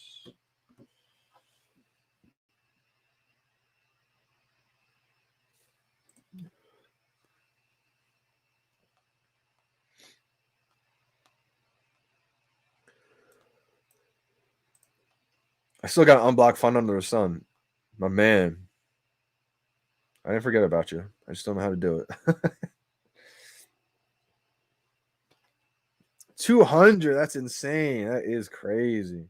I still got unblocked fun under the sun. My man. I didn't forget about you. I just don't know how to do it. 200. That's insane. That is crazy.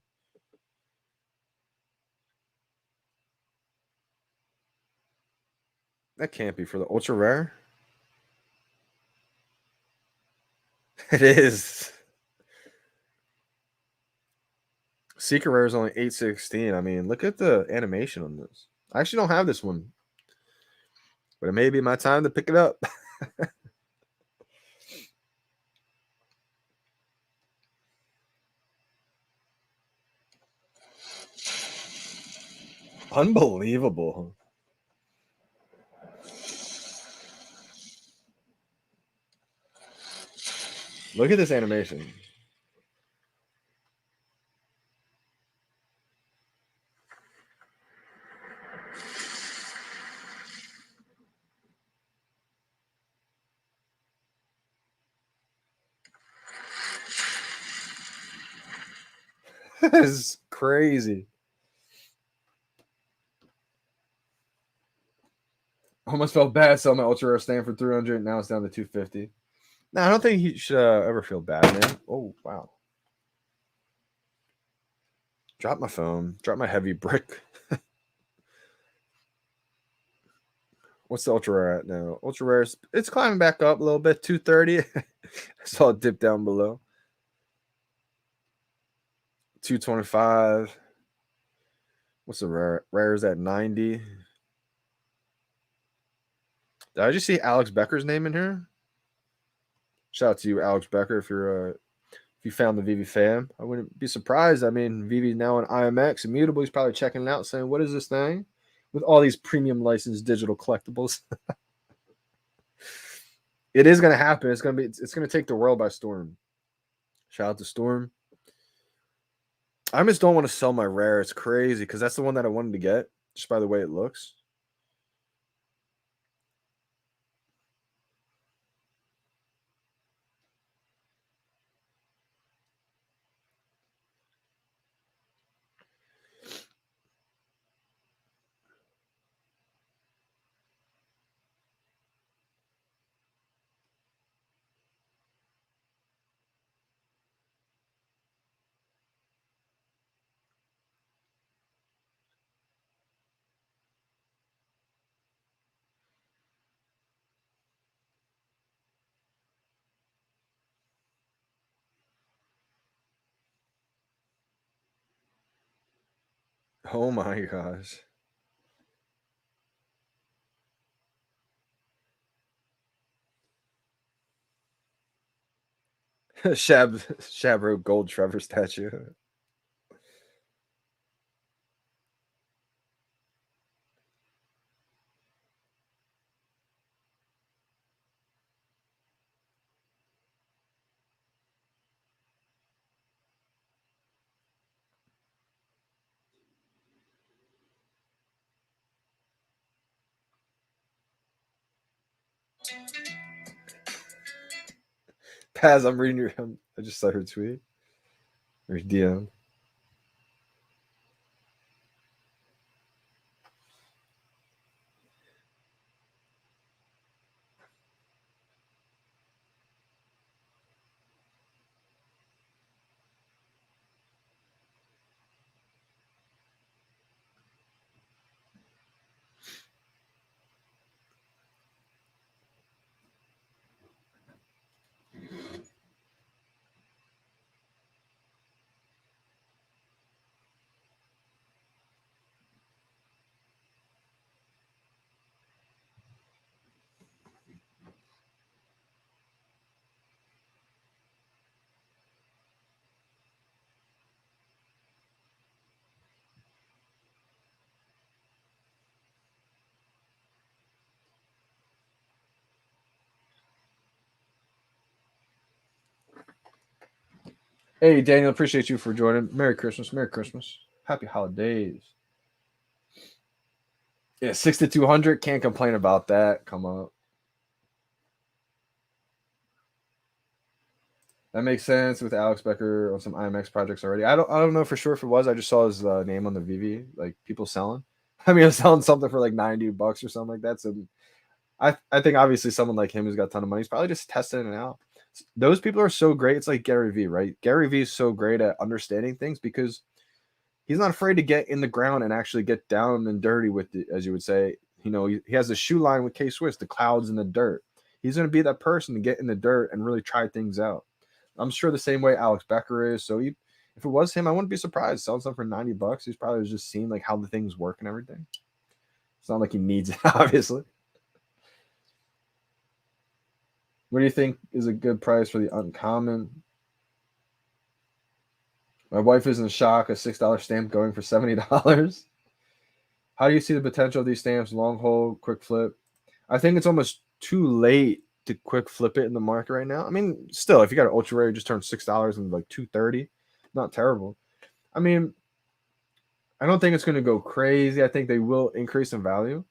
That can't be for the ultra rare. It is. Secret rare is only 816. I mean, look at the animation on this. I actually don't have this one, but it may be my time to pick it up. Unbelievable. Look at this animation. This is crazy. Almost felt bad selling my ultra rare stand for 300. Now it's down to 250. No, I don't think he should ever feel bad, man. Oh, wow. Drop my phone. Drop my heavy brick. What's the ultra rare at now? Ultra rare, it's climbing back up a little bit. 230. I saw it dip down below. 225. What's the rare? Rare is at 90. Did I just see Alex Becker's name in here? Shout out to you, Alex Becker, if you found the VeVe fam. I wouldn't be surprised. I mean, VeVe now on IMX, Immutable. He's probably checking it out, saying, "What is this thing?" With all these premium licensed digital collectibles. It is going to happen. It's going to take the world by storm. Shout out to Storm. I just don't want to sell my rare. It's crazy because that's the one that I wanted to get just by the way it looks. Oh my gosh. Shab wrote gold Trevor statue. Paz, I'm reading your. I just saw her tweet or DM. Hey, Daniel, appreciate you for joining. Merry Christmas. Merry Christmas. Happy holidays. Yeah, 6 to 200. Can't complain about that. Come up. That makes sense with Alex Becker on some IMX projects already. I don't know for sure if it was. I just saw his name on the VeVe, like people selling. I mean, I'm selling something for like $90 or something like that. So I think obviously someone like him who's got a ton of money is probably just testing it out. Those people are so great. It's like Gary Vee, right? Gary Vee is so great at understanding things because he's not afraid to get in the ground and actually get down and dirty with it, as you would say. You know, he has a shoe line with K Swiss, the clouds and the dirt. He's going to be that person to get in the dirt and really try things out. I'm sure the same way Alex Becker is. So if it was him, I wouldn't be surprised selling something for $90. He's probably just seeing like how the things work and everything. It's not like he needs it, obviously. What do you think is a good price for the uncommon? My wife is in shock. A $6 stamp going for $70. How do you see the potential of these stamps? Long hold, quick flip. I think it's almost too late to quick flip it in the market right now. I mean, still, if you got an ultra rare, just turned $6 and like $230, not terrible. I mean, I don't think it's going to go crazy. I think they will increase in value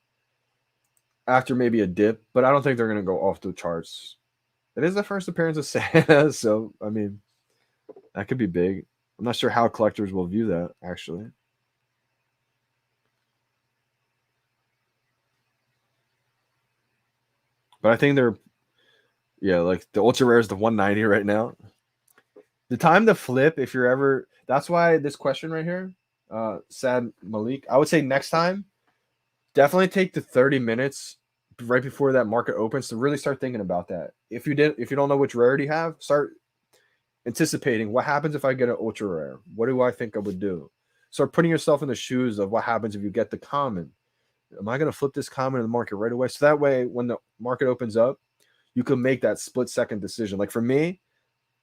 after maybe a dip, but I don't think they're going to go off the charts. It is the first appearance of Santa, so I mean, that could be big. I'm not sure how collectors will view that actually. But I think yeah, like the ultra rare is the 190 right now. The time to flip, if you're ever, that's why this question right here, Sad Malik, I would say next time, definitely take the 30 minutes right before that market opens to really start thinking about that. If you don't know which rarity you have, start anticipating what happens if I get an ultra rare. What do I think I would do? Start putting yourself in the shoes of what happens if you get the common. Am I going to flip this common in the market right away? So that way, when the market opens up, you can make that split second decision. Like for me,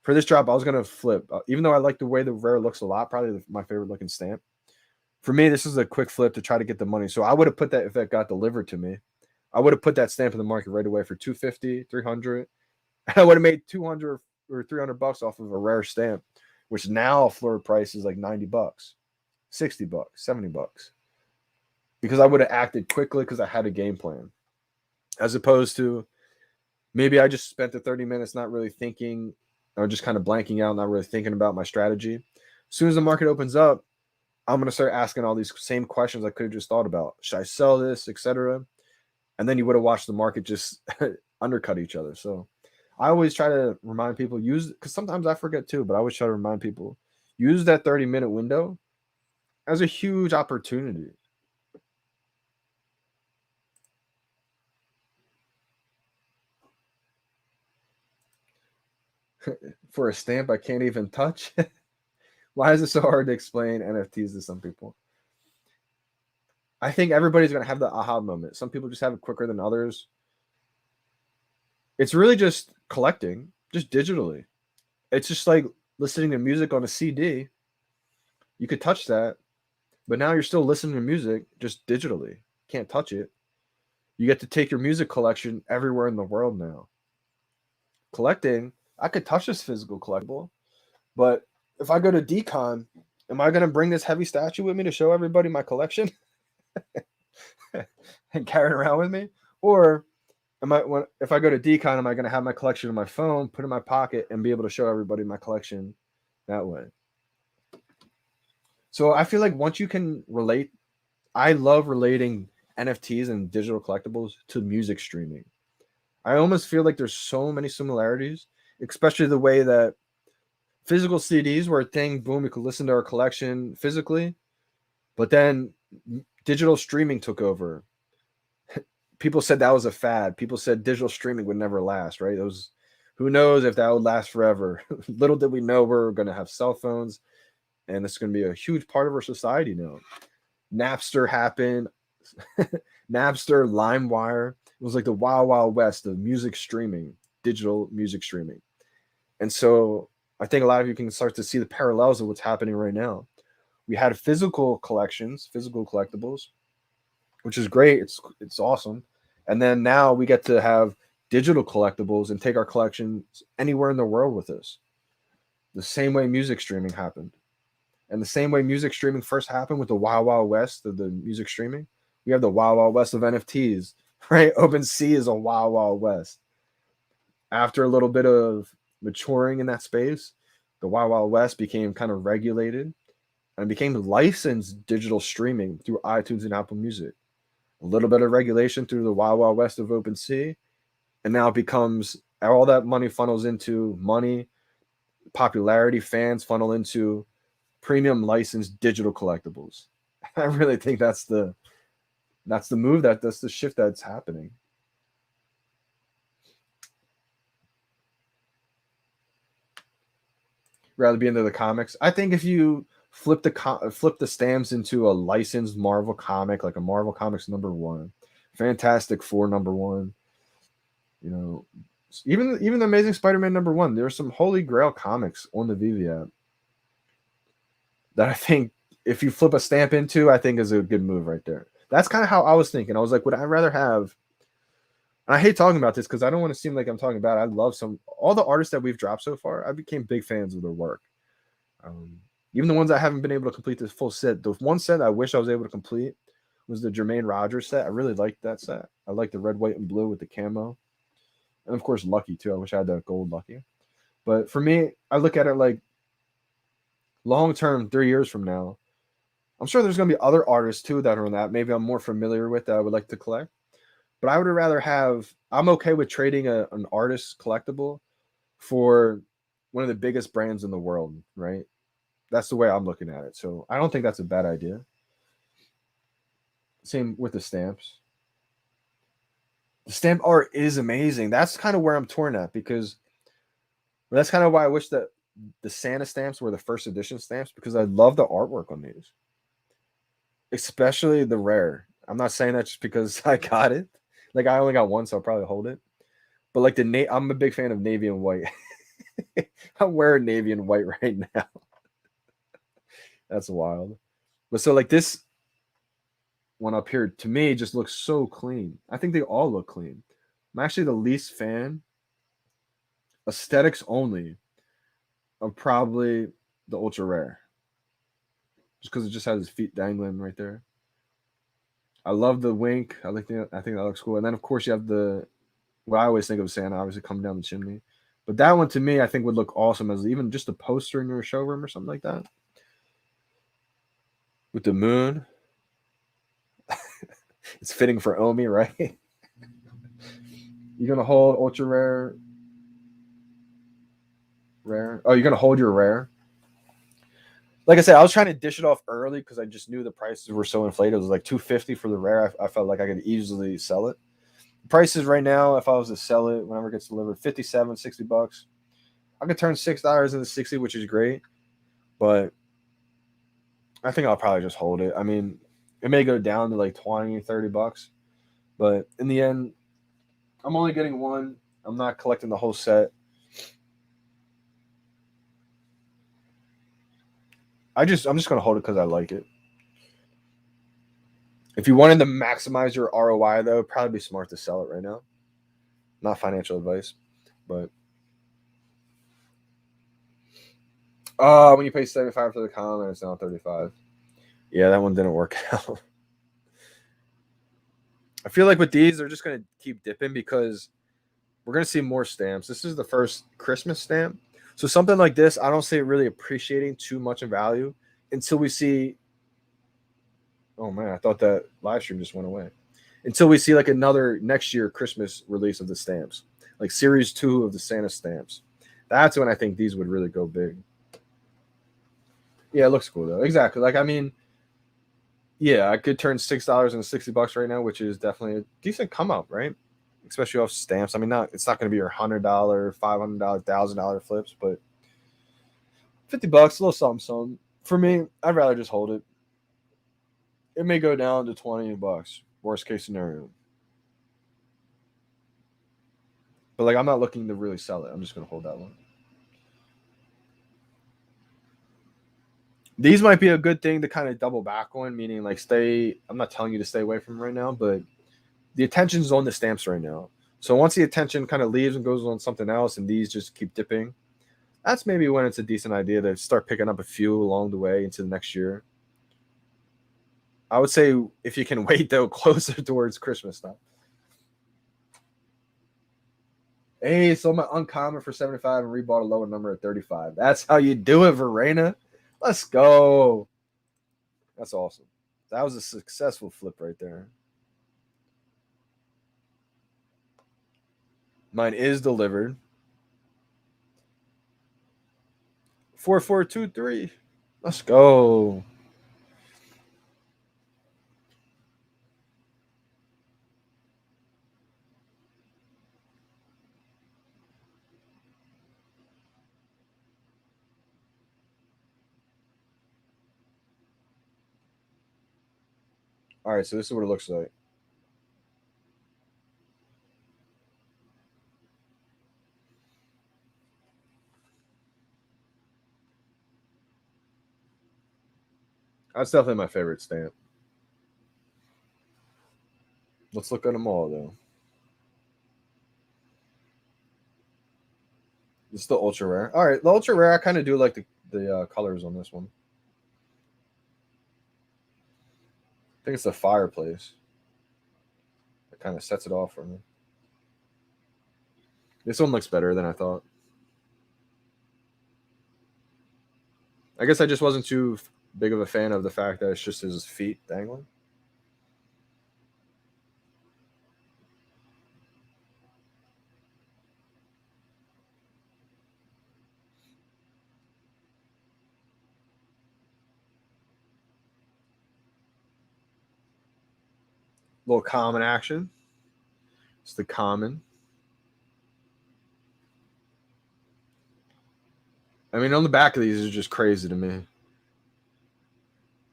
for this drop, I was going to flip. Even though I like the way the rare looks a lot, probably my favorite looking stamp. For me, this is a quick flip to try to get the money. So I would have put that, if that got delivered to me, I would have put that stamp in the market right away for 250, 300. And I would have made 200 or $300 off of a rare stamp, which now floor price is like $90, $60, $70. Because I would have acted quickly because I had a game plan. As opposed to maybe I just spent the 30 minutes not really thinking or just kind of blanking out, not really thinking about my strategy. As soon as the market opens up, I'm going to start asking all these same questions I could have just thought about. Should I sell this, etc.? And then you would have watched the market just undercut each other. So I always try to remind people, because sometimes I forget too, but I always try to remind people, use that 30-minute window as a huge opportunity. For a stamp I can't even touch. Why is it so hard to explain NFTs to some people? I think everybody's going to have the aha moment. Some people just have it quicker than others. It's really just collecting, just digitally. It's just like listening to music on a CD. You could touch that, but now you're still listening to music just digitally. Can't touch it. You get to take your music collection everywhere in the world now. Collecting, I could touch this physical collectible, but if I go to Decon, am I going to bring this heavy statue with me to show everybody my collection and carry it around with me? Or if I go to Decon, am I going to have my collection on my phone, put it in my pocket, and be able to show everybody my collection that way? So I feel like once you can relate, I love relating NFTs and digital collectibles to music streaming. I almost feel like there's so many similarities, especially the way that physical CDs were a thing. Boom, we could listen to our collection physically, but then digital streaming took over. People said that was a fad. People said digital streaming would never last, right? It was, who knows if that would last forever. Little did we know we're going to have cell phones, and it's going to be a huge part of our society now. Napster happened. Napster, LimeWire. It was like the wild, wild west of music streaming, digital music streaming. And so I think a lot of you can start to see the parallels of what's happening right now. We had physical collections, physical collectibles, which is great. It's awesome. And then now we get to have digital collectibles and take our collections anywhere in the world with us. The same way music streaming happened. And the same way music streaming first happened with the Wild Wild West of the music streaming, we have the Wild Wild West of NFTs, right? OpenSea is a Wild Wild West. After a little bit of maturing in that space, the Wild Wild West became kind of regulated and became licensed digital streaming through iTunes and Apple Music. A little bit of regulation through the Wild Wild West of OpenSea, and now it becomes all that money funnels into money, popularity, fans funnel into premium licensed digital collectibles. I really think that's the move, that's the shift that's happening. Rather be into the comics. I think if you flip the stamps into a licensed Marvel comic, like a Marvel Comics #1, Fantastic Four #1, you know, even the Amazing Spider-Man #1, there's some holy grail comics on the VeVe app that I think if you flip a stamp into, I think is a good move right there. That's kind of how I was thinking. I was like, would I rather have, and I hate talking about this because I don't want to seem like I'm talking about it. I love all the artists that we've dropped so far. I became big fans of their work. Even the ones I haven't been able to complete this full set. The one set I wish I was able to complete was the Jermaine Rogers set. I really liked that set. I like the red, white, and blue with the camo. And of course, Lucky too. I wish I had that gold Lucky. But for me, I look at it like long term, 3 years from now, I'm sure there's going to be other artists too that are on that. Maybe I'm more familiar with that I would like to collect. But I would rather have, I'm okay with trading an artist collectible for one of the biggest brands in the world, right? That's the way I'm looking at it. So I don't think that's a bad idea. Same with the stamps. The stamp art is amazing. That's kind of where I'm torn at because that's kind of why I wish that the Santa stamps were the first edition stamps because I love the artwork on these, especially the rare. I'm not saying that just because I got it. Like I only got one, so I'll probably hold it. But like I'm a big fan of navy and white. I'm wearing navy and white right now. That's wild. But so like this one up here to me just looks so clean. I think they all look clean. I'm actually the least fan, aesthetics only, of probably the ultra rare. Just because it just has his feet dangling right there. I love the wink. I think that looks cool. And then of course you have what I always think of Santa, obviously coming down the chimney. But that one to me, I think would look awesome as even just a poster in your showroom or something like that. With the moon. It's fitting for Omi, right? You're gonna hold ultra rare. Rare. Oh, you're gonna hold your rare. Like I said, I was trying to dish it off early because I just knew the prices were so inflated. It was like $250 for the rare. I felt like I could easily sell it. The prices right now, if I was to sell it whenever it gets delivered, $57, $60. I could turn $6 into 60, which is great. But I think I'll probably just hold it. I mean, it may go down to like $20, $30. But in the end, I'm only getting one. I'm not collecting the whole set. I'm just gonna hold it because I like it. If you wanted to maximize your ROI, though, it'd probably be smart to sell it right now. Not financial advice, but when you pay 75 for the con, it's now 35. Yeah, that one didn't work out. I feel like with these, they're just going to keep dipping because we're going to see more stamps. This is the first Christmas stamp. So something like this, I don't see it really appreciating too much in value until we see. Oh man, I thought that live stream just went away. Until we see like another next year Christmas release of the stamps, like series 2 of the Santa stamps. That's when I think these would really go big. Yeah, it looks cool though. Exactly. Like I mean, yeah, I could turn $6 into $60 right now, which is definitely a decent come up, right? Especially off stamps. I mean, it's not going to be your $100, $500, $1,000 flips, but $50, a little something, something. For me, I'd rather just hold it. It may go down to $20, worst case scenario. But like, I'm not looking to really sell it. I'm just going to hold that one. These might be a good thing to kind of double back on, meaning like stay. I'm not telling you to stay away from right now, but the attention's on the stamps right now. So once the attention kind of leaves and goes on something else, and these just keep dipping, that's maybe when it's a decent idea to start picking up a few along the way into the next year. I would say if you can wait though, closer towards Christmas time. Hey, sold my uncommon for 75 and rebought a lower number at 35. That's how you do it, Verena. Let's go. That's awesome. That was a successful flip right there. Mine is delivered. 4423. Let's go. All right, so this is what it looks like. That's definitely my favorite stamp. Let's look at them all though. This is the ultra rare. All right, the ultra rare. I kind of do like the colors on this one. I think it's the fireplace. It kind of sets it off for me. This one looks better than I thought. I guess I just wasn't too big of a fan of the fact that it's just his feet dangling. Little common action. It's the common. I mean, on the back of these is just crazy to me.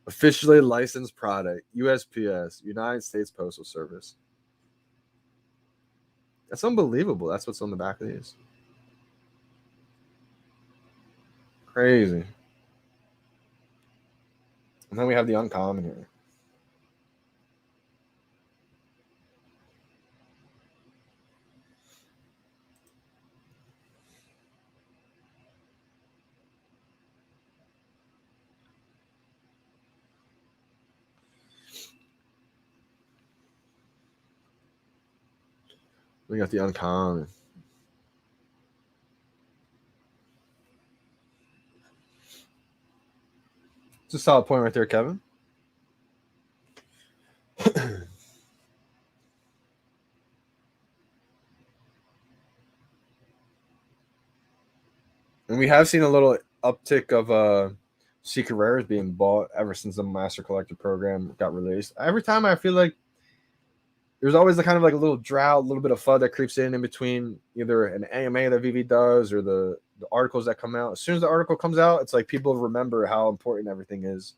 Officially licensed product, USPS, United States Postal Service. That's unbelievable. That's what's on the back of these. Crazy. And then we have the uncommon here. We got the uncommon. It's a solid point right there, Kevin. And we have seen a little uptick of secret rares being bought ever since the Master Collector program got released. Every time I feel like there's always the kind of like a little drought, a little bit of FUD that creeps in between either an AMA that VeVe does or the articles that come out. As soon as the article comes out, it's like people remember how important everything is.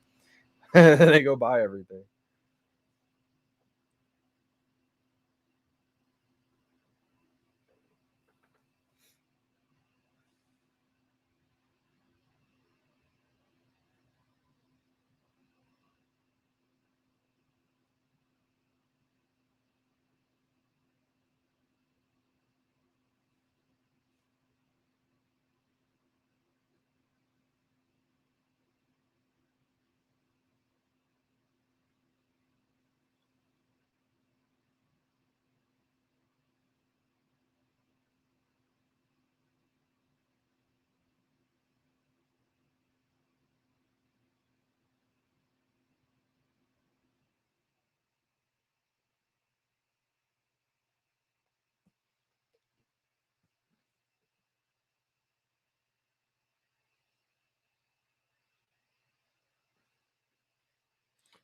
And they go buy everything.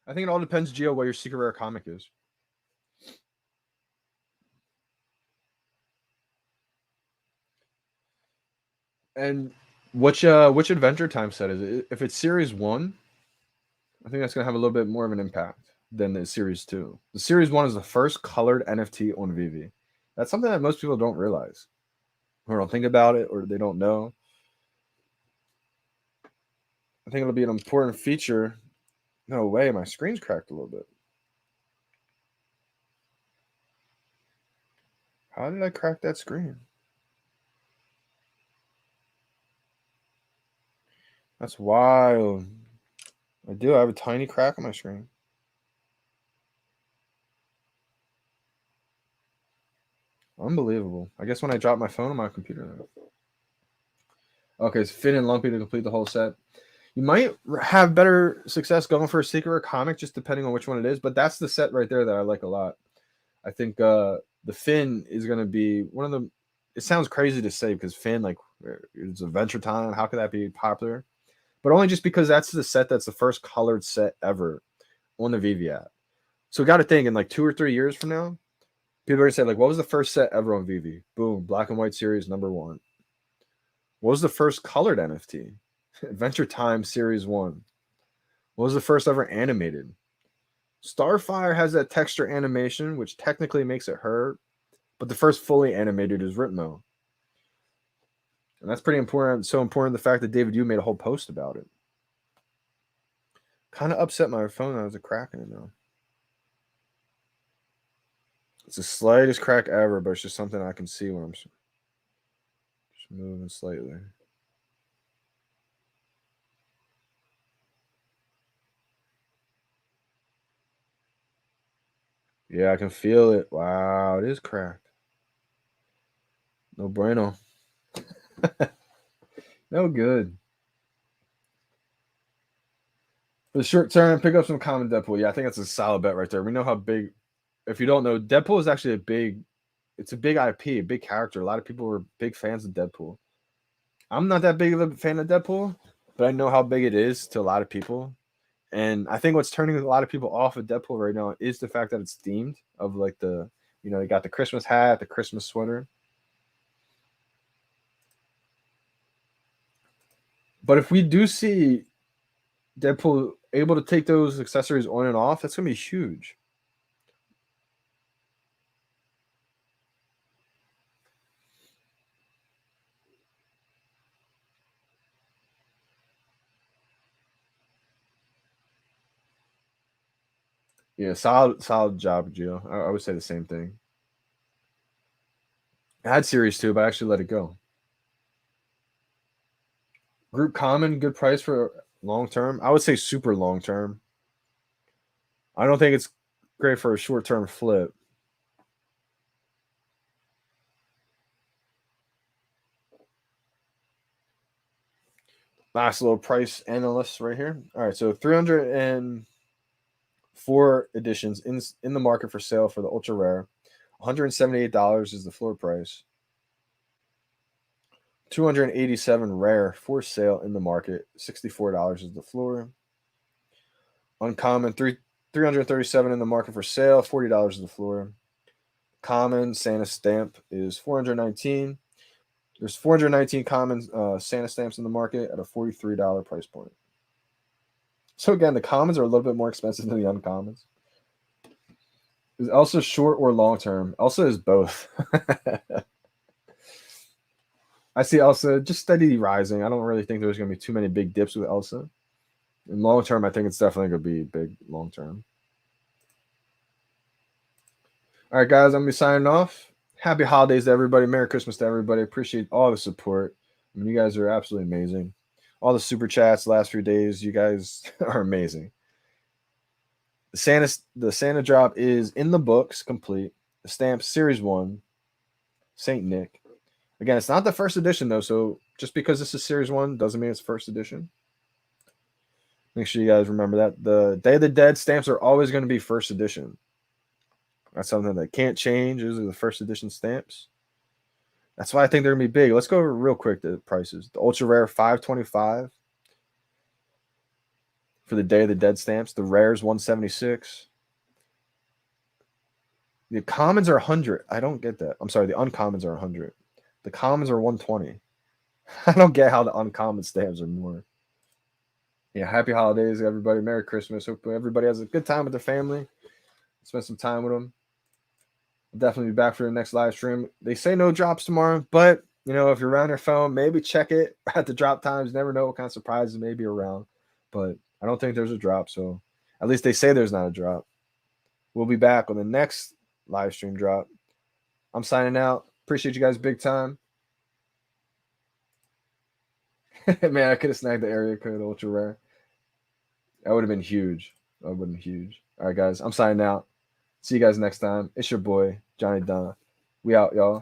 I think it all depends, Gio, what your secret rare comic is. And which Adventure Time set is it? If it's Series 1, I think that's going to have a little bit more of an impact than the Series 2. The Series 1 is the first colored NFT on VeVe. That's something that most people don't realize, or don't think about it, or they don't know. I think it'll be an important feature. No way, my screen's cracked a little bit. How did I crack that screen? That's wild. I do. I have a tiny crack on my screen. Unbelievable. I guess when I dropped my phone on my computer. Okay, it's Finn and Lumpy to complete the whole set. You might have better success going for a secret or comic, just depending on which one it is. But that's the set right there that I like a lot. I think the Finn is going to be one of the. It sounds crazy to say because Finn, like, it's Adventure Time. How could that be popular? But only just because that's the set that's the first colored set ever on the VeVe app. So got to think in like 2 or 3 years from now, people are gonna say like, what was the first set ever on VeVe? Boom, black and white series number 1. What was the first colored NFT? Adventure Time Series 1. What was the first ever animated? Starfire has that texture animation, which technically makes it her, but the first fully animated is Ritmo. And that's pretty important. So important the fact that David Yu made a whole post about it. Kind of upset my phone. I was a crack in it now. It's the slightest crack ever, but it's just something I can see when I'm just moving slightly. Yeah, I can feel it. Wow, it is cracked. No bueno. No good. For the short term, pick up some common Deadpool. Yeah, I think that's a solid bet right there. We know how big. If you don't know, Deadpool is actually it's a big IP, a big character. A lot of people were big fans of Deadpool. I'm not that big of a fan of Deadpool, but I know how big it is to a lot of people. And I think what's turning a lot of people off of Deadpool right now is the fact that it's themed of like you got the Christmas hat, the Christmas sweater. But if we do see Deadpool able to take those accessories on and off, that's gonna be huge. Yeah, solid job, Gio. I would say the same thing. I had Series 2, but I actually let it go. Group Common, good price for long term. I would say super long term. I don't think it's great for a short term flip. Last little price analyst right here. All right, so 304 editions in the market for sale for the ultra rare. $178 is the floor price. 287 rare for sale in the market. $64 is the floor. Uncommon 337 in the market for sale. $40 is the floor. Common Santa stamp is 419. There's 419 common Santa stamps in the market at a $43 price point. So again, the commons are a little bit more expensive than the uncommons. Is Elsa short or long term? Elsa is both. I see Elsa just steady rising. I don't really think there's going to be too many big dips with Elsa. In long term, I think it's definitely going to be big long term. All right, guys, I'm going to be signing off. Happy holidays to everybody. Merry Christmas to everybody. Appreciate all the support. I mean, you guys are absolutely amazing. All the super chats the last few days, you guys are amazing. The Santa drop is in the books, complete. The stamp Series 1, Saint Nick. Again, it's not the first edition though, so just because this is Series 1 doesn't mean it's first edition. Make sure you guys remember that. The Day of the Dead stamps are always going to be first edition. That's something that can't change. Those are the first edition stamps. That's why I think they're going to be big. Let's go over real quick the prices. The ultra rare $525. for the Day of the Dead stamps. The rares 176. The commons are 100. I don't get that. I'm sorry, the uncommons are 100. The commons are 120. I don't get how the uncommon stamps are more. Yeah, happy holidays, everybody. Merry Christmas. Hope everybody has a good time with their family. Spend some time with them. I'll definitely be back for the next live stream. They say no drops tomorrow, but you know, if you're around your phone, maybe check it at the drop times. Never know what kind of surprises may be around. But I don't think there's a drop, so at least they say there's not a drop. We'll be back on the next live stream drop. I'm signing out. Appreciate you guys big time. Man, I could have snagged the area code ultra rare. That would have been huge. That would have been huge. All right, guys. I'm signing out. See you guys next time. It's your boy, Johnny Dunn. We out, y'all.